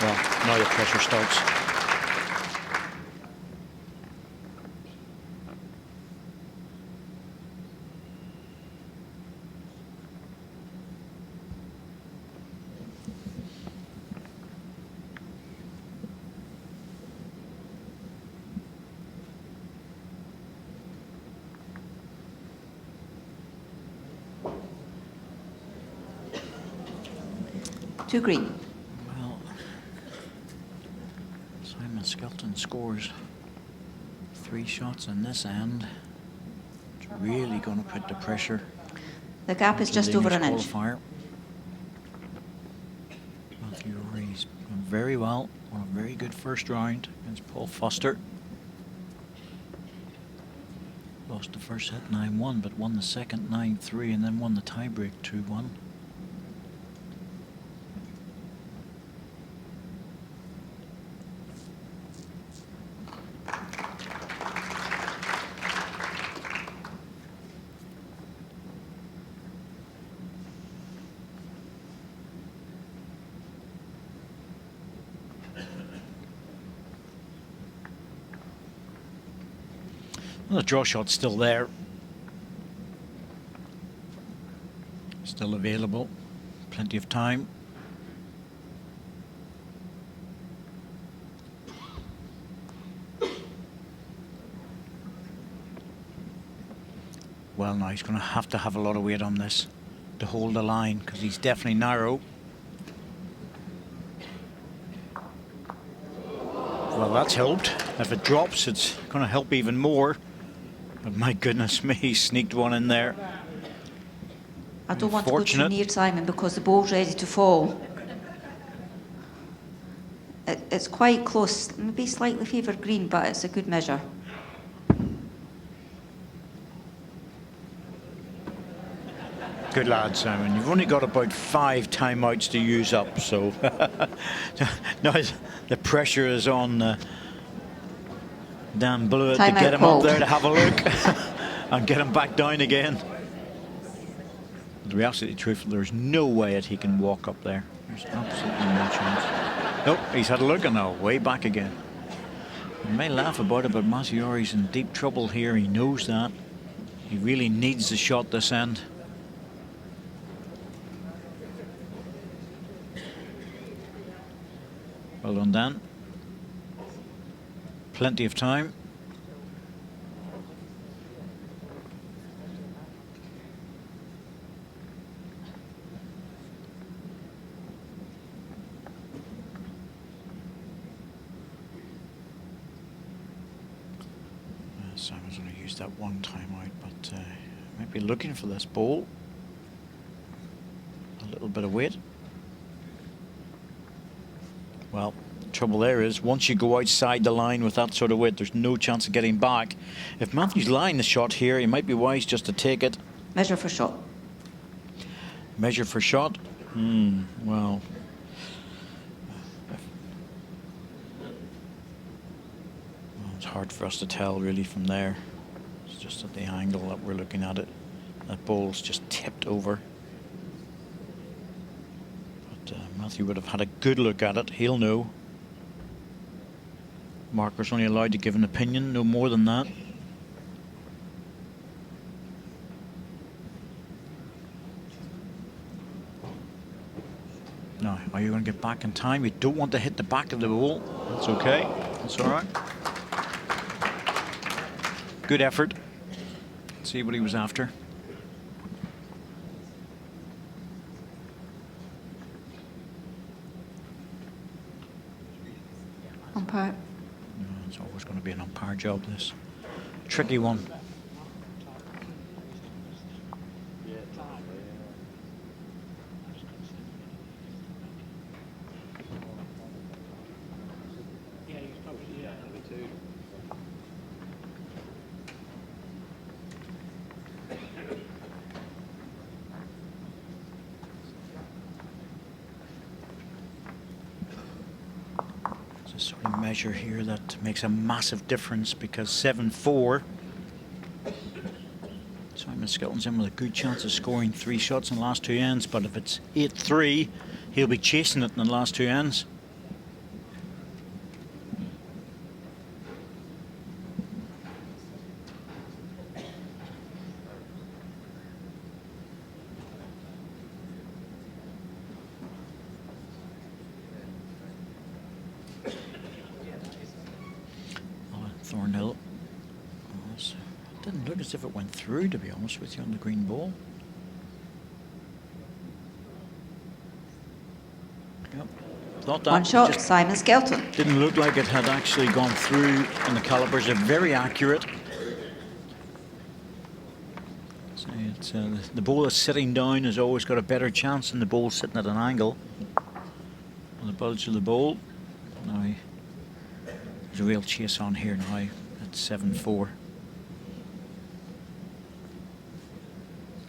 Well, now the pressure starts. 2 green. Well, Simon Skelton scores 3 shots in this end. It's really going to put the pressure. The gap is into just the over an English inch. qualifier. Matthew O'Reilly's done very well on a very good first round against Paul Foster. Lost the first set 9-1, but won the second 9-3 and then won the tiebreak 2-1. Well, the draw shot's still there. Still available. Plenty of time. Well, now he's going to have a lot of weight on this to hold the line, because he's definitely narrow. Well, that's helped. If it drops, it's going to help even more. But my goodness me, he sneaked one in there. I don't want to go too near Simon because the ball's ready to fall. It's quite close, maybe slightly favoured green, but it's a good measure. Good lad, Simon. You've only got about 5 timeouts to use up, so now the pressure is on Dan Blewett to get him up there to have a look and get him back down again. To be absolutely truthful, there's no way that he can walk up there. There's absolutely no chance. Nope, he's had a look and now way back again. You may laugh about it, but Mazziori's in deep trouble here. He knows that. He really needs the shot this end. Well done, Dan. Plenty of time. Simon's only used that one time out, but might be looking for this ball. A little bit of weight. Well, the trouble there is, once you go outside the line with that sort of weight, there's no chance of getting back. If Matthew's lying the shot here, he might be wise just to take it. Measure for shot. Measure for shot? Well. It's hard for us to tell really from there. It's just at the angle that we're looking at it. That ball's just tipped over. But Matthew would have had a good look at it. He'll know. Marker's only allowed to give an opinion, no more than that. Now, are you going to get back in time? You don't want to hit the back of the ball. That's okay. That's all right. Good effort. Let's see what he was after. Umpire. It's always going to be an umpire job, this. Tricky one. Sort of measure here that makes a massive difference, because 7-4. Simon Skelton's in with a good chance of scoring 3 shots in the last 2 ends, but if it's 8-3, he'll be chasing it in the last 2 ends. Thornhill. It didn't look as if it went through, to be honest with you, on the green ball. Thought that One shot, just Simon Skelton. didn't look like it had actually gone through, and the calipers are very accurate. So it's, the ball is sitting down has always got a better chance than the ball sitting at an angle. On the bulge of the ball. Now there's a real chase on here now at 7-4.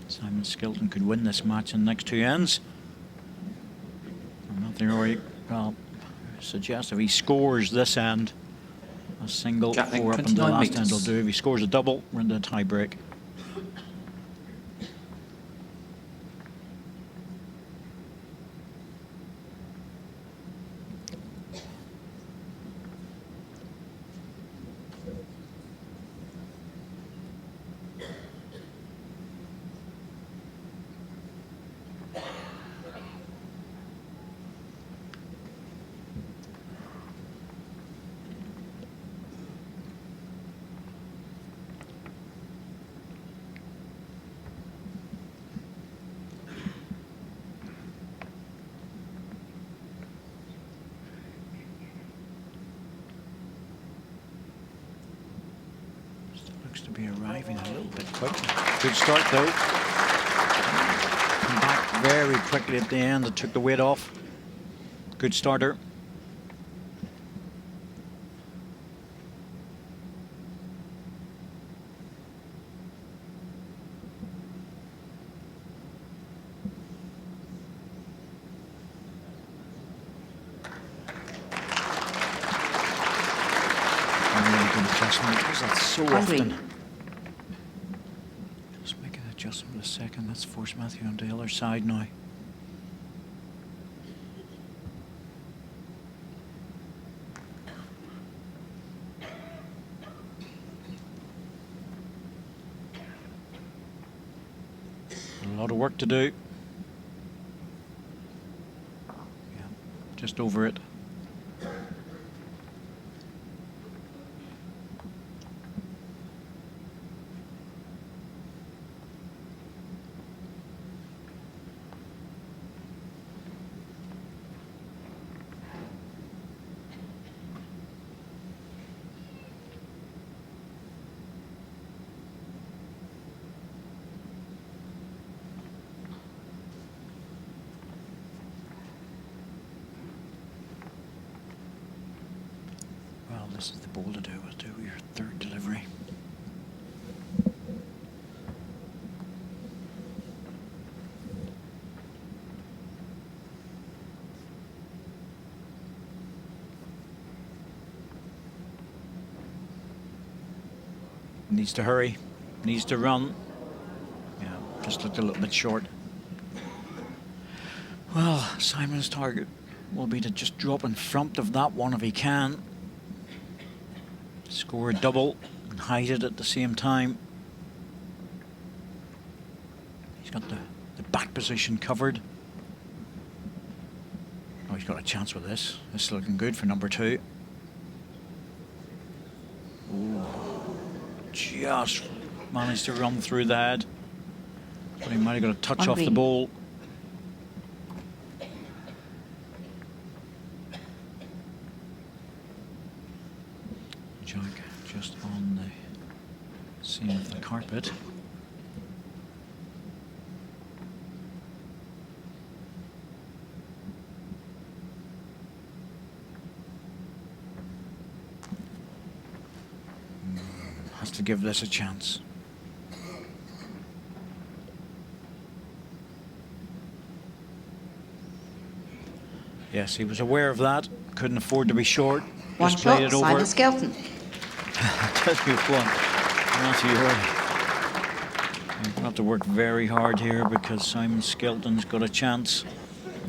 Simon Skelton could win this match in the next 2 ends. Nothing really, well, suggests if he scores this end, a single, Gatling, 4 up into the 29 last end will metres. do. If he scores a double, we're in the tie break. Looks to be arriving a little bit quick. Good start though. Come back very quickly at the end. It took the weight off. Good starter. That's so often. Just make an adjustment a second. Let's force Matthew on the other side now. A lot of work to do. Yeah, just over it. This is the ball to do. We'll do your third delivery. Needs to hurry. Needs to run. Yeah, just looked a little bit short. Well, Simon's target will be to just drop in front of that one if he can. Score a double and hide it at the same time. He's got the back position covered. Oh, he's got a chance with this. This is looking good for number 2. Ooh. Just managed to run through the head. But he might have got a touch off the ball. Just on the seam of the carpet. Has to give this a chance. Yes, he was aware of that. Couldn't afford to be short. One Just played shot, it over. Simon Skelton. I tell you what, Matthew, you're going to have to work very hard here because Simon Skelton's got a chance.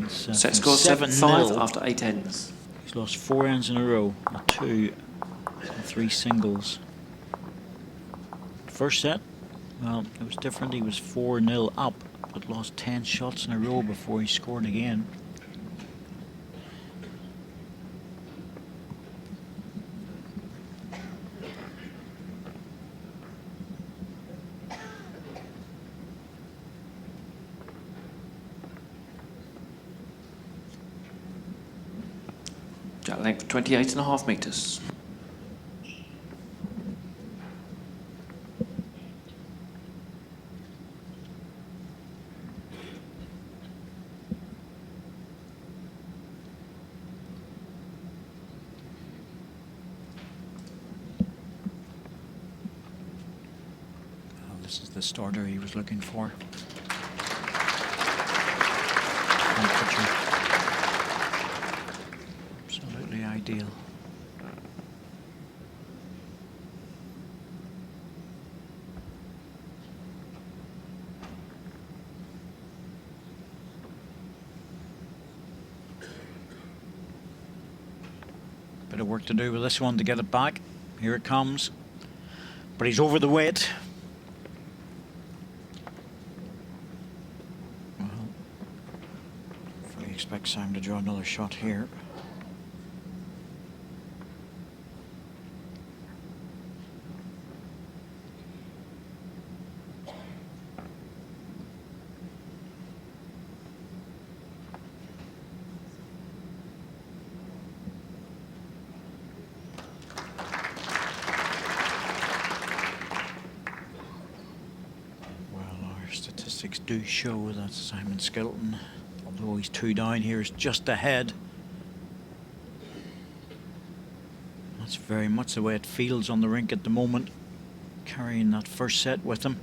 Set score 7-5 after 8 ends. He's lost 4 ends in a row, 2 and 3 singles. First set, well, it was different. He was 4-0 up, but lost 10 shots in a row before he scored again. Jack length 28.5 metres. This is the starter he was looking for. Absolutely ideal. Bit of work to do with this one to get it back. Here it comes. But he's over the weight. Expect Sam to draw another shot here. Well, our statistics do show that Simon Skelton, although he's 2 down here, is just ahead. That's very much the way it feels on the rink at the moment, carrying that first set with him.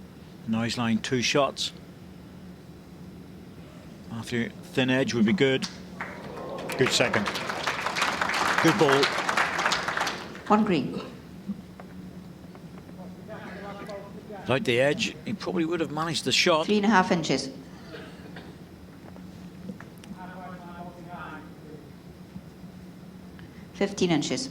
Now he's lying 2 shots. Matthew, thin edge would be good. Good second. Good ball. 1 green. Without the edge, he probably would have managed the shot. 3.5 inches. $15 inches.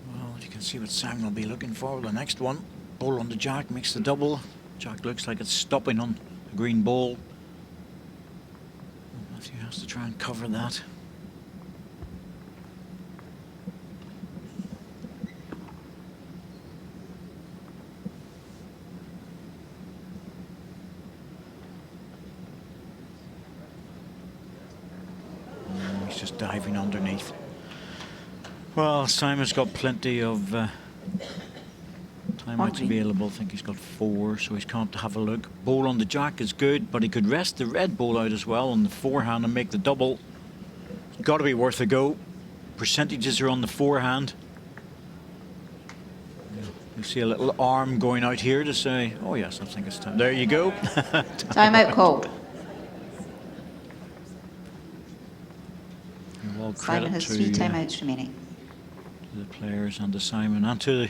Well, you can see what Sam will be looking for with the next one. Ball on the jack makes the double. Jack looks like it's stopping on the green ball. Matthew has to try and cover that. He's just diving underneath. Well, Simon's got plenty of timeouts available. I think he's got 4, so he's can't have a look. Ball on the jack is good, but he could rest the red ball out as well on the forehand and make the double. It's got to be worth a go. Percentages are on the forehand. You see a little arm going out here to say, oh yes, I think it's time. There you go. Timeout called. Well, Simon has 3 timeouts remaining. To the players and to Simon and to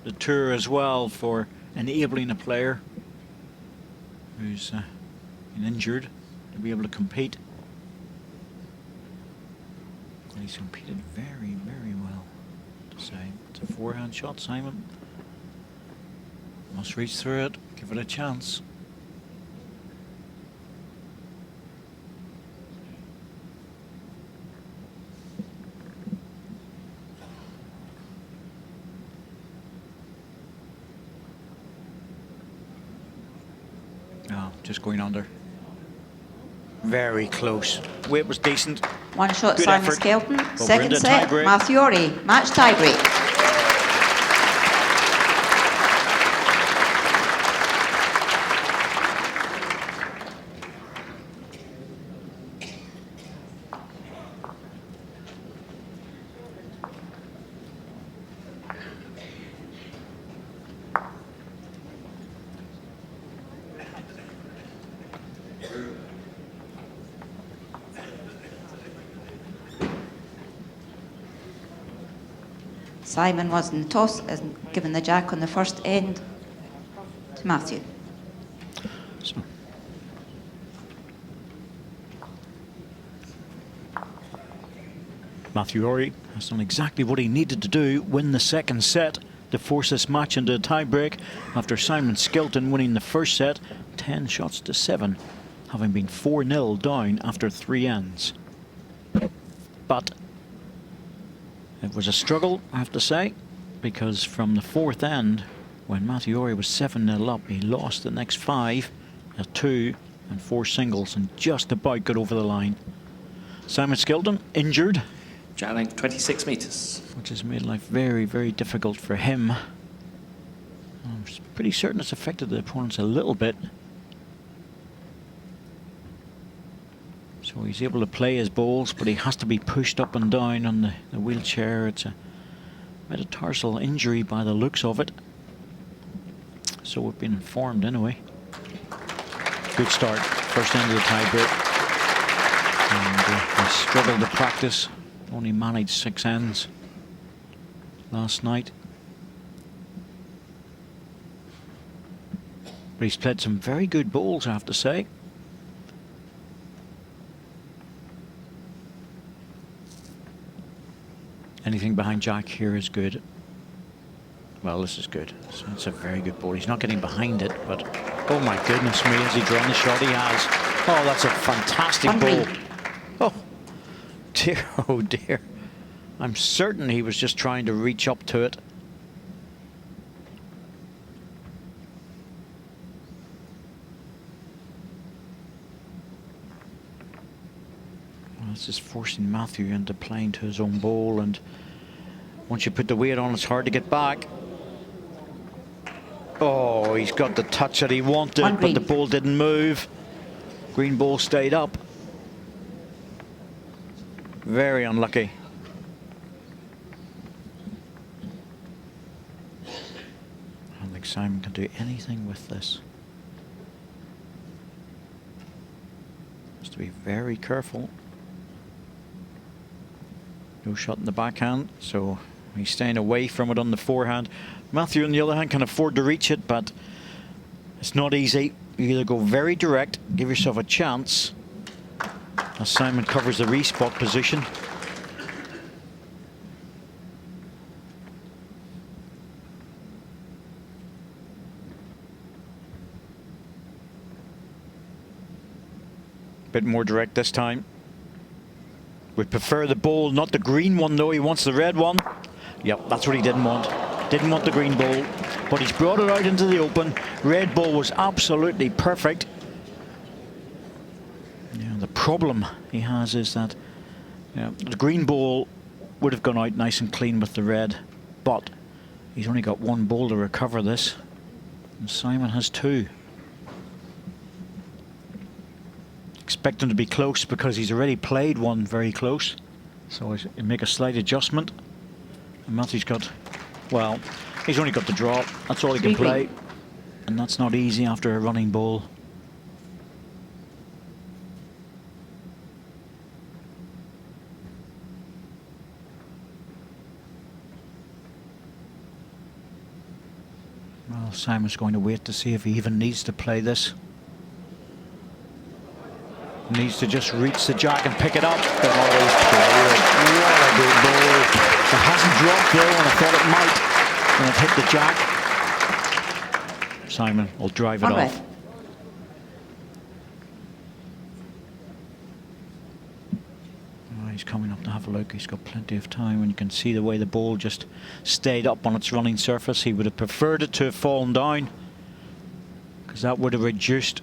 the tour as well for enabling a player who's been injured to be able to compete. And he's competed very, very well, to say. It's a forehand shot, Simon. Must reach through it, give it a chance. Just going under. Very close. Weight was decent. 1 shot, Good Simon effort. Skelton. But we're Second into set, tie-break. Matthew Ori. Match tiebreak. Simon was in the toss, given the jack on the first end to Matthew. So. Matthew Ori has done exactly what he needed to do, win the second set to force this match into a tie-break after Simon Skelton winning the first set 10 shots to 7, having been 4-0 down after 3 ends. But it was a struggle, I have to say, because from the 4th end, when Matthew Ory was 7-0 up, he lost the next 5, a 2 and 4 singles, and just about got over the line. Simon Skelton injured, Javelin 26 metres. which has made life very, very difficult for him. I'm pretty certain it's affected the opponents a little bit. So he's able to play his bowls, but he has to be pushed up and down on the wheelchair. It's a metatarsal injury by the looks of it. So we've been informed anyway. Good start, first end of the tiebreak. And he struggled to practice, only managed 6 ends last night. But he's played some very good bowls, I have to say. Anything behind Jack here is good. Well, this is good. So it's a very good ball. He's not getting behind it, but oh my goodness me, has he drawn the shot he has? Oh, that's a fantastic ball. Oh dear, oh dear. I'm certain he was just trying to reach up to it. It's just forcing Matthew into playing to his own ball, and once you put the weight on, it's hard to get back. Oh, he's got the touch that he wanted, but the ball didn't move. Green ball stayed up. Very unlucky. I don't think Simon can do anything with this. Has to be very careful. No shot in the backhand, so he's staying away from it on the forehand. Matthew, on the other hand, can afford to reach it, but it's not easy. You either go very direct, give yourself a chance, as Simon covers the respot position. Bit more direct this time. Would prefer the ball, not the green one though. He wants the red one. Yep, that's what he didn't want. Didn't want the green ball, but he's brought it out into the open. Red ball was absolutely perfect. Yeah, the problem he has is that the green ball would have gone out nice and clean with the red, but he's only got 1 ball to recover this, and Simon has 2. Expect him to be close because he's already played one very close, so he'll make a slight adjustment. And Matthew's got, well, he's only got the draw. That's all he can play, and that's not easy after a running ball. Well, Simon's going to wait to see if he even needs to play this. Needs to just reach the jack and pick it up. What a good ball. It hasn't dropped though, and I thought it might, and it hit the jack. Simon will drive it off. Oh, he's coming up to have a look. He's got plenty of time, and you can see the way the ball just stayed up on its running surface. He would have preferred it to have fallen down, because that would have reduced,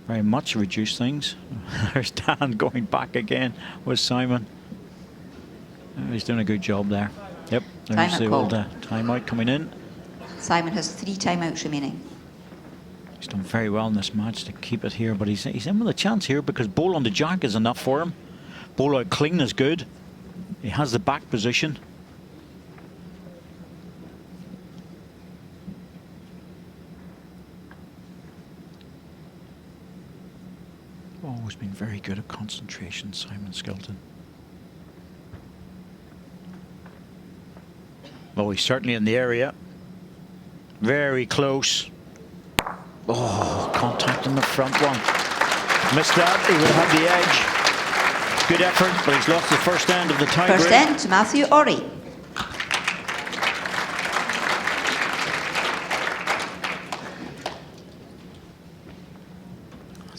very much reduced things. There's Dan going back again with Simon. Oh, he's doing a good job there. Yep, there's the old timeout coming in. Simon has 3 timeouts remaining. He's done very well in this match to keep it here, but he's in with a chance here because ball on the jack is enough for him. Ball out clean is good. He has the back position. Always been very good at concentration, Simon Skelton. Oh, he's certainly in the area. Very close. Oh, contact in the front one. Missed that, he would have had the edge. Good effort, but he's lost the first end of the tie break. First end to Matthew Ory.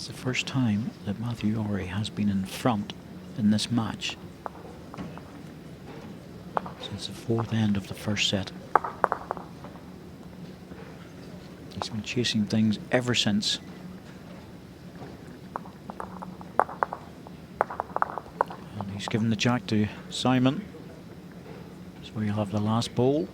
It's the first time that Matthew Ory has been in front in this match since the fourth end of the first set. He's been chasing things ever since. And he's given the jack to Simon. So he'll have the last ball.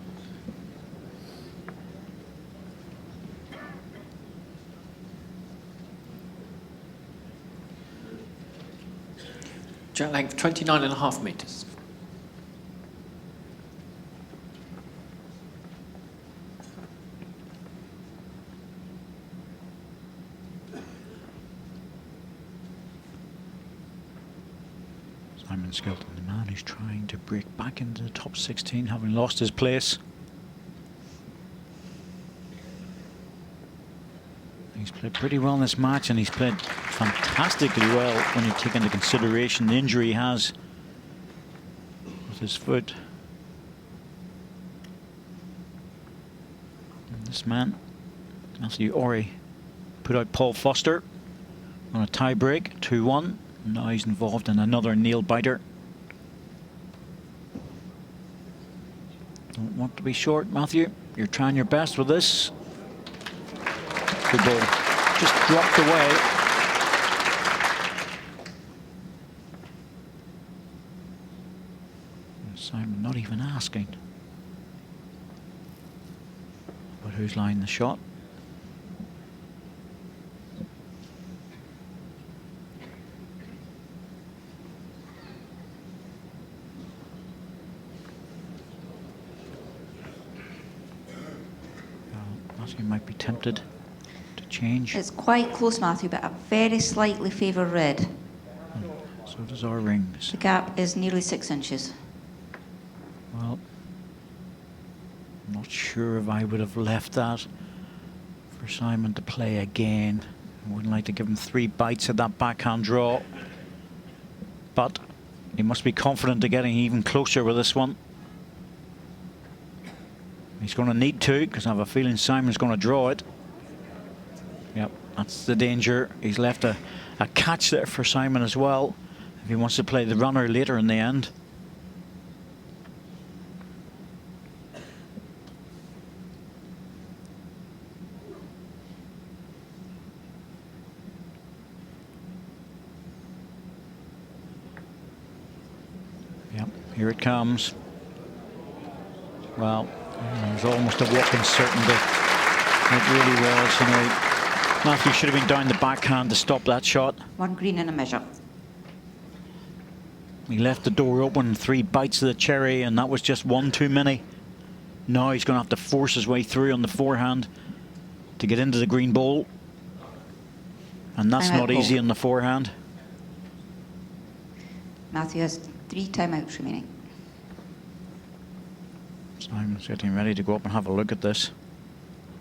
Jack length 29.5 metres. Simon Skelton, the man who's trying to break back into the top 16, having lost his place. He's played pretty well in this match, and he's played fantastically well when you take into consideration the injury he has with his foot. And this man, Matthew Ory, put out Paul Foster on a tie break, 2-1. Now he's involved in another nail biter. Don't want to be short, Matthew. You're trying your best with this. Good ball. Just dropped away. And Simon not even asking. But who's lying the shot? Matthew might be tempted to change. It's quite close, Matthew, but I very slightly favour red. So does our rings. The gap is nearly 6 inches. Well, I'm not sure if I would have left that for Simon to play again. I wouldn't like to give him 3 bites at that backhand draw. But he must be confident of getting even closer with this one. He's going to need to, because I have a feeling Simon's going to draw it. Yep, that's the danger. He's left a catch there for Simon as well, if he wants to play the runner later in the end. Yep, here it comes. Well, it was almost a walk in certainty. It really was, you know. Matthew should have been down the backhand to stop that shot. 1 green and a measure. He left the door open, 3 bites of the cherry, and that was just 1 too many. Now he's going to have to force his way through on the forehand to get into the green ball. And that's not easy on the forehand. Matthew has 3 timeouts remaining. Simon's getting ready to go up and have a look at this.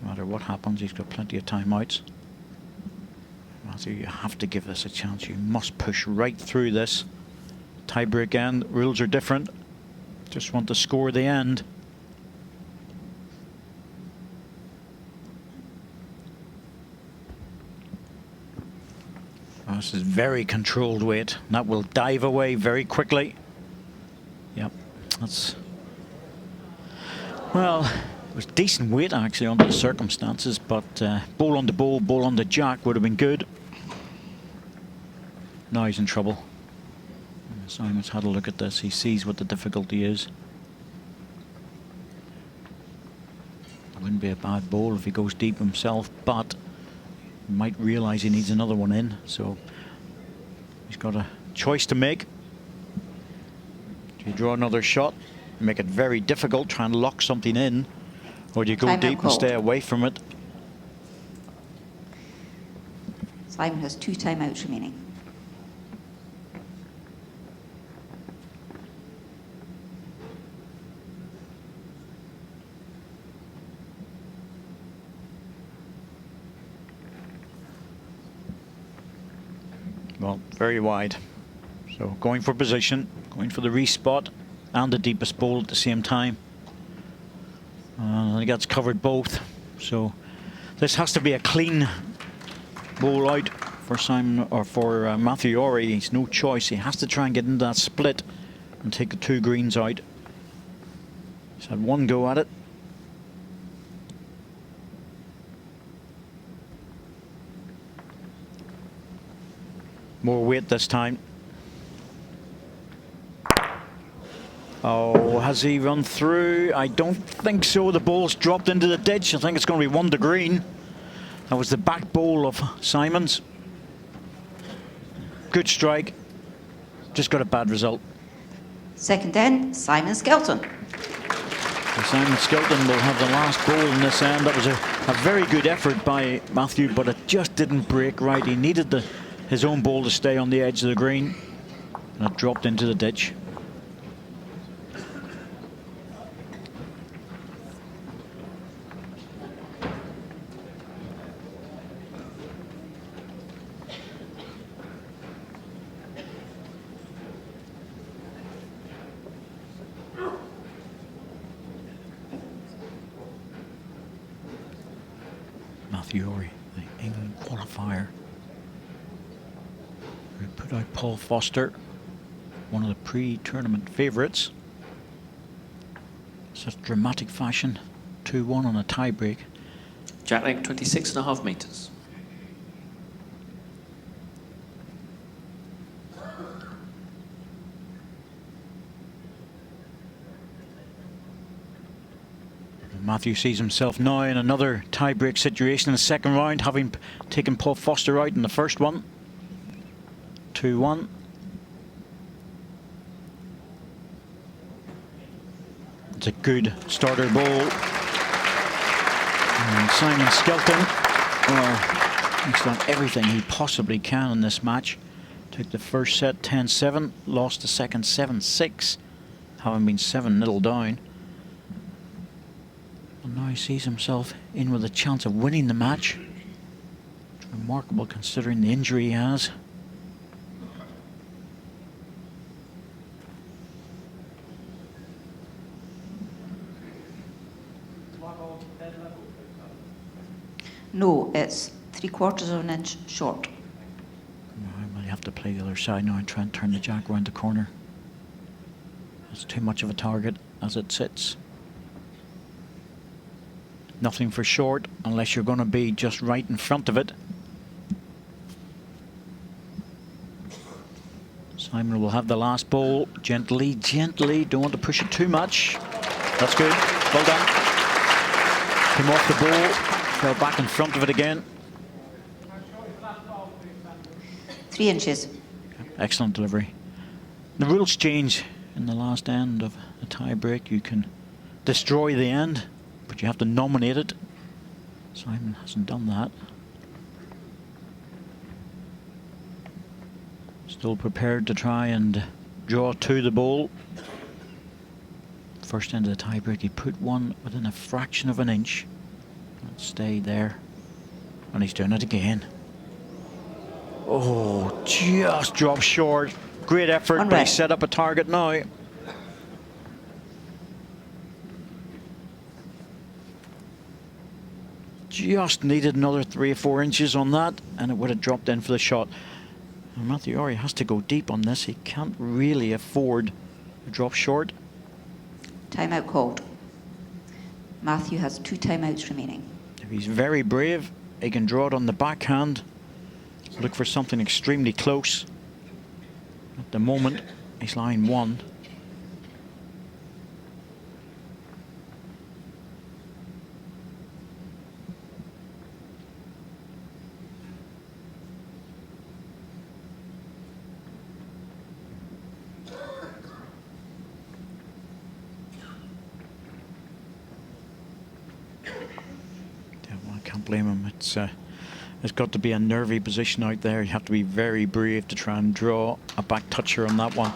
No matter what happens, he's got plenty of timeouts. Matthew, you have to give this a chance. You must push right through this. Tiebreak end, rules are different. Just want to score the end. Oh, this is very controlled weight. That will dive away very quickly. Yep, that's... Well, it was decent weight actually under the circumstances, but ball on the ball, ball on the jack would have been good. Now he's in trouble. Simon's had a look at this. He sees what the difficulty is. It wouldn't be a bad ball if he goes deep himself, but he might realise he needs another one in. So he's got a choice to make. Do you draw another shot, make it very difficult, try and lock something in, or do you go deep and stay away from it? Simon has 2 timeouts remaining. Well, very wide. So going for position, going for the respot and the deepest ball at the same time. I think that's covered both. So this has to be a clean ball out for Simon, or for Matthew Ory. He's no choice. He has to try and get into that split and take the 2 greens out. He's had 1 go at it. More weight this time. Oh, has he run through? I don't think so. The ball's dropped into the ditch. I think it's going to be 1 to green. That was the back bowl of Simon's. Good strike. Just got a bad result. Second end, Simon Skelton. So Simon Skelton will have the last bowl in this end. That was a very good effort by Matthew, but it just didn't break right. He needed his own ball to stay on the edge of the green, and it dropped into the ditch. Matthew Ory, the England qualifier, who put out Paul Foster, one of the pre-tournament favourites. Such dramatic fashion, 2-1 on a tie-break. Jack leg 26.5 metres. Matthew sees himself now in another tie-break situation in the second round, having taken Paul Foster out in the first one. 2-1. It's a good starter ball. And Simon Skelton, well, he's done everything he possibly can in this match. Took the first set 10-7, lost the second 7-6, having been 7-0 down. And now he sees himself in with a chance of winning the match. It's remarkable considering the injury he has. No, it's 3/4 of an inch short. Well, you have to play the other side now and try and turn the jack around the corner. It's too much of a target as it sits. Nothing for short unless you're going to be just right in front of it. Simon will have the last ball. Gently, gently. Don't want to push it too much. That's good. Well done. Came off the ball. Fell back in front of it again. 3 inches. Excellent delivery. The rules change in the last end of a tie break. You can destroy the end, but you have to nominate it. Simon hasn't done that. Still prepared to try and draw to the ball. First end of the tie break, he put one within a fraction of an inch. It stayed there. And he's doing it again. Oh, just dropped short. Great effort, but he set up a target now. Just needed another 3 or 4 inches on that, and it would have dropped in for the shot. And Matthew Ory has to go deep on this. He can't really afford to drop short. Timeout called. Matthew has 2 timeouts remaining. If he's very brave, he can draw it on the backhand. Look for something extremely close. At the moment, he's line 1. I can't blame him. It's got to be a nervy position out there. You have to be very brave to try and draw a back toucher on that one.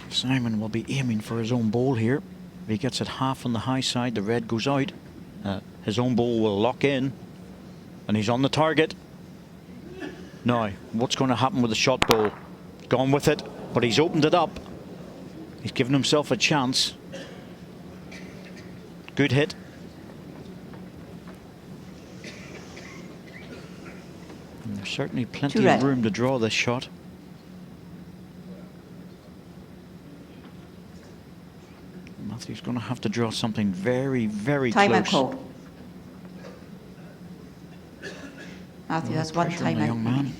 Simon will be aiming for his own ball here. If he gets it half on the high side, the red goes out. His own ball will lock in, and he's on the target. Now, what's going to happen with the shot ball? Gone with it, but he's opened it up. He's given himself a chance. Good hit. And there's certainly plenty Two red. of room to draw this shot. Matthew's going to have to draw something very, very Time out close. call. Matthew has one Pressure on time the out. young man.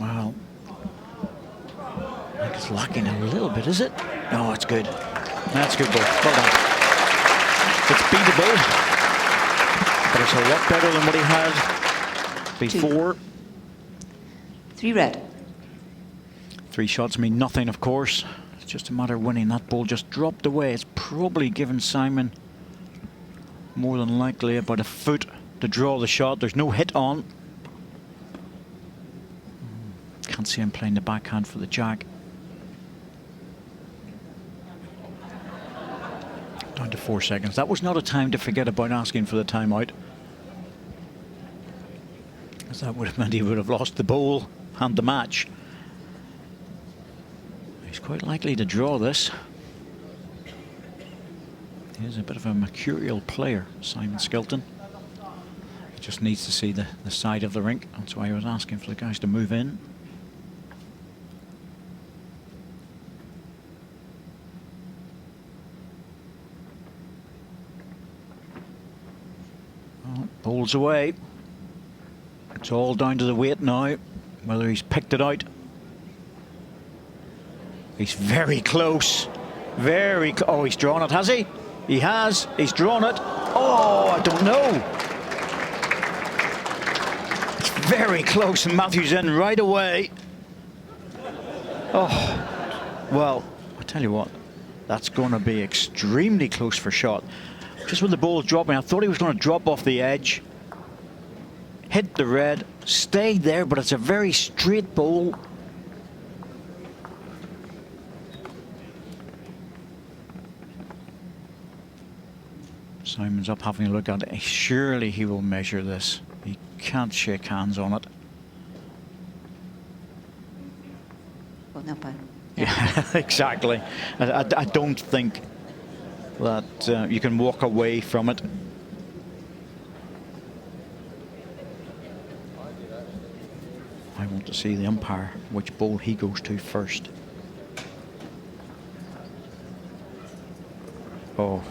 Well, I think it's lacking a little bit, is it? No, it's good. That's a good ball. Well done. It's beatable, but it's a lot better than what he had before. 3 red. 3 shots mean nothing, of course. It's just a matter of winning. That ball just dropped away. It's probably given Simon more than likely about a foot to draw the shot. There's no hit on. Can't see him playing the backhand for the jack. Down to 4 seconds. That was not a time to forget about asking for the timeout, as that would have meant he would have lost the ball and the match. He's quite likely to draw this. He is a bit of a mercurial player, Simon Skelton. He just needs to see the side of the rink. That's why I was asking for the guys to move in. Well, ball's away. It's all down to the weight now, whether he's picked it out. He's very close. Oh, he's drawn it, has he? He has. He's drawn it. Oh, I don't know. It's very close, and Matthew's in right away. Oh, well, I tell you what, that's going to be extremely close for shot. Just with the ball dropping, I thought he was going to drop off the edge, hit the red, stay there, but it's a very straight ball. Simon's up having a look at it. Surely he will measure this. He can't shake hands on it. Well, no, but yeah, exactly. I don't think that you can walk away from it. I want to see the umpire, which ball he goes to first. Oh,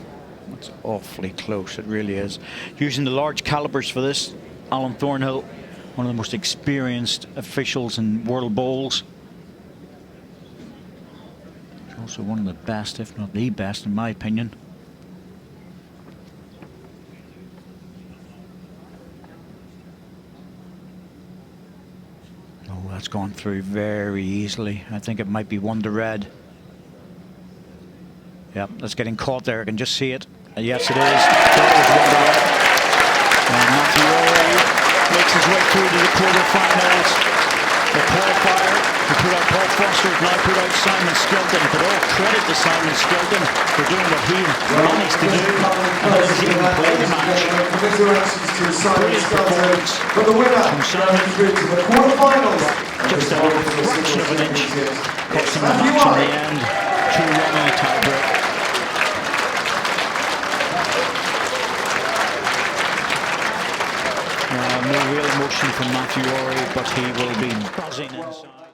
it's awfully close, it really is. Using the large calibers for this, Alan Thornhill, one of the most experienced officials in world bowls. He's also one of the best, if not the best, in my opinion. Oh, that's gone through very easily. I think it might be 1 to red. Yep, that's getting caught there. I can just see it. Yes, it is. That is 1 to red. And Matthew Ory makes his way through to the quarterfinals. The qualifier, who put out Paul Foster, now put out Simon Skelton. But all credit to Simon Skelton for doing what he managed to do. And he didn't even play the match. Brilliant performance from Simon. Just a fraction of an inch cost him the match in the end. 2-1 in a tiebreak. No real emotion from Matthew Ory, but he will be buzzing inside.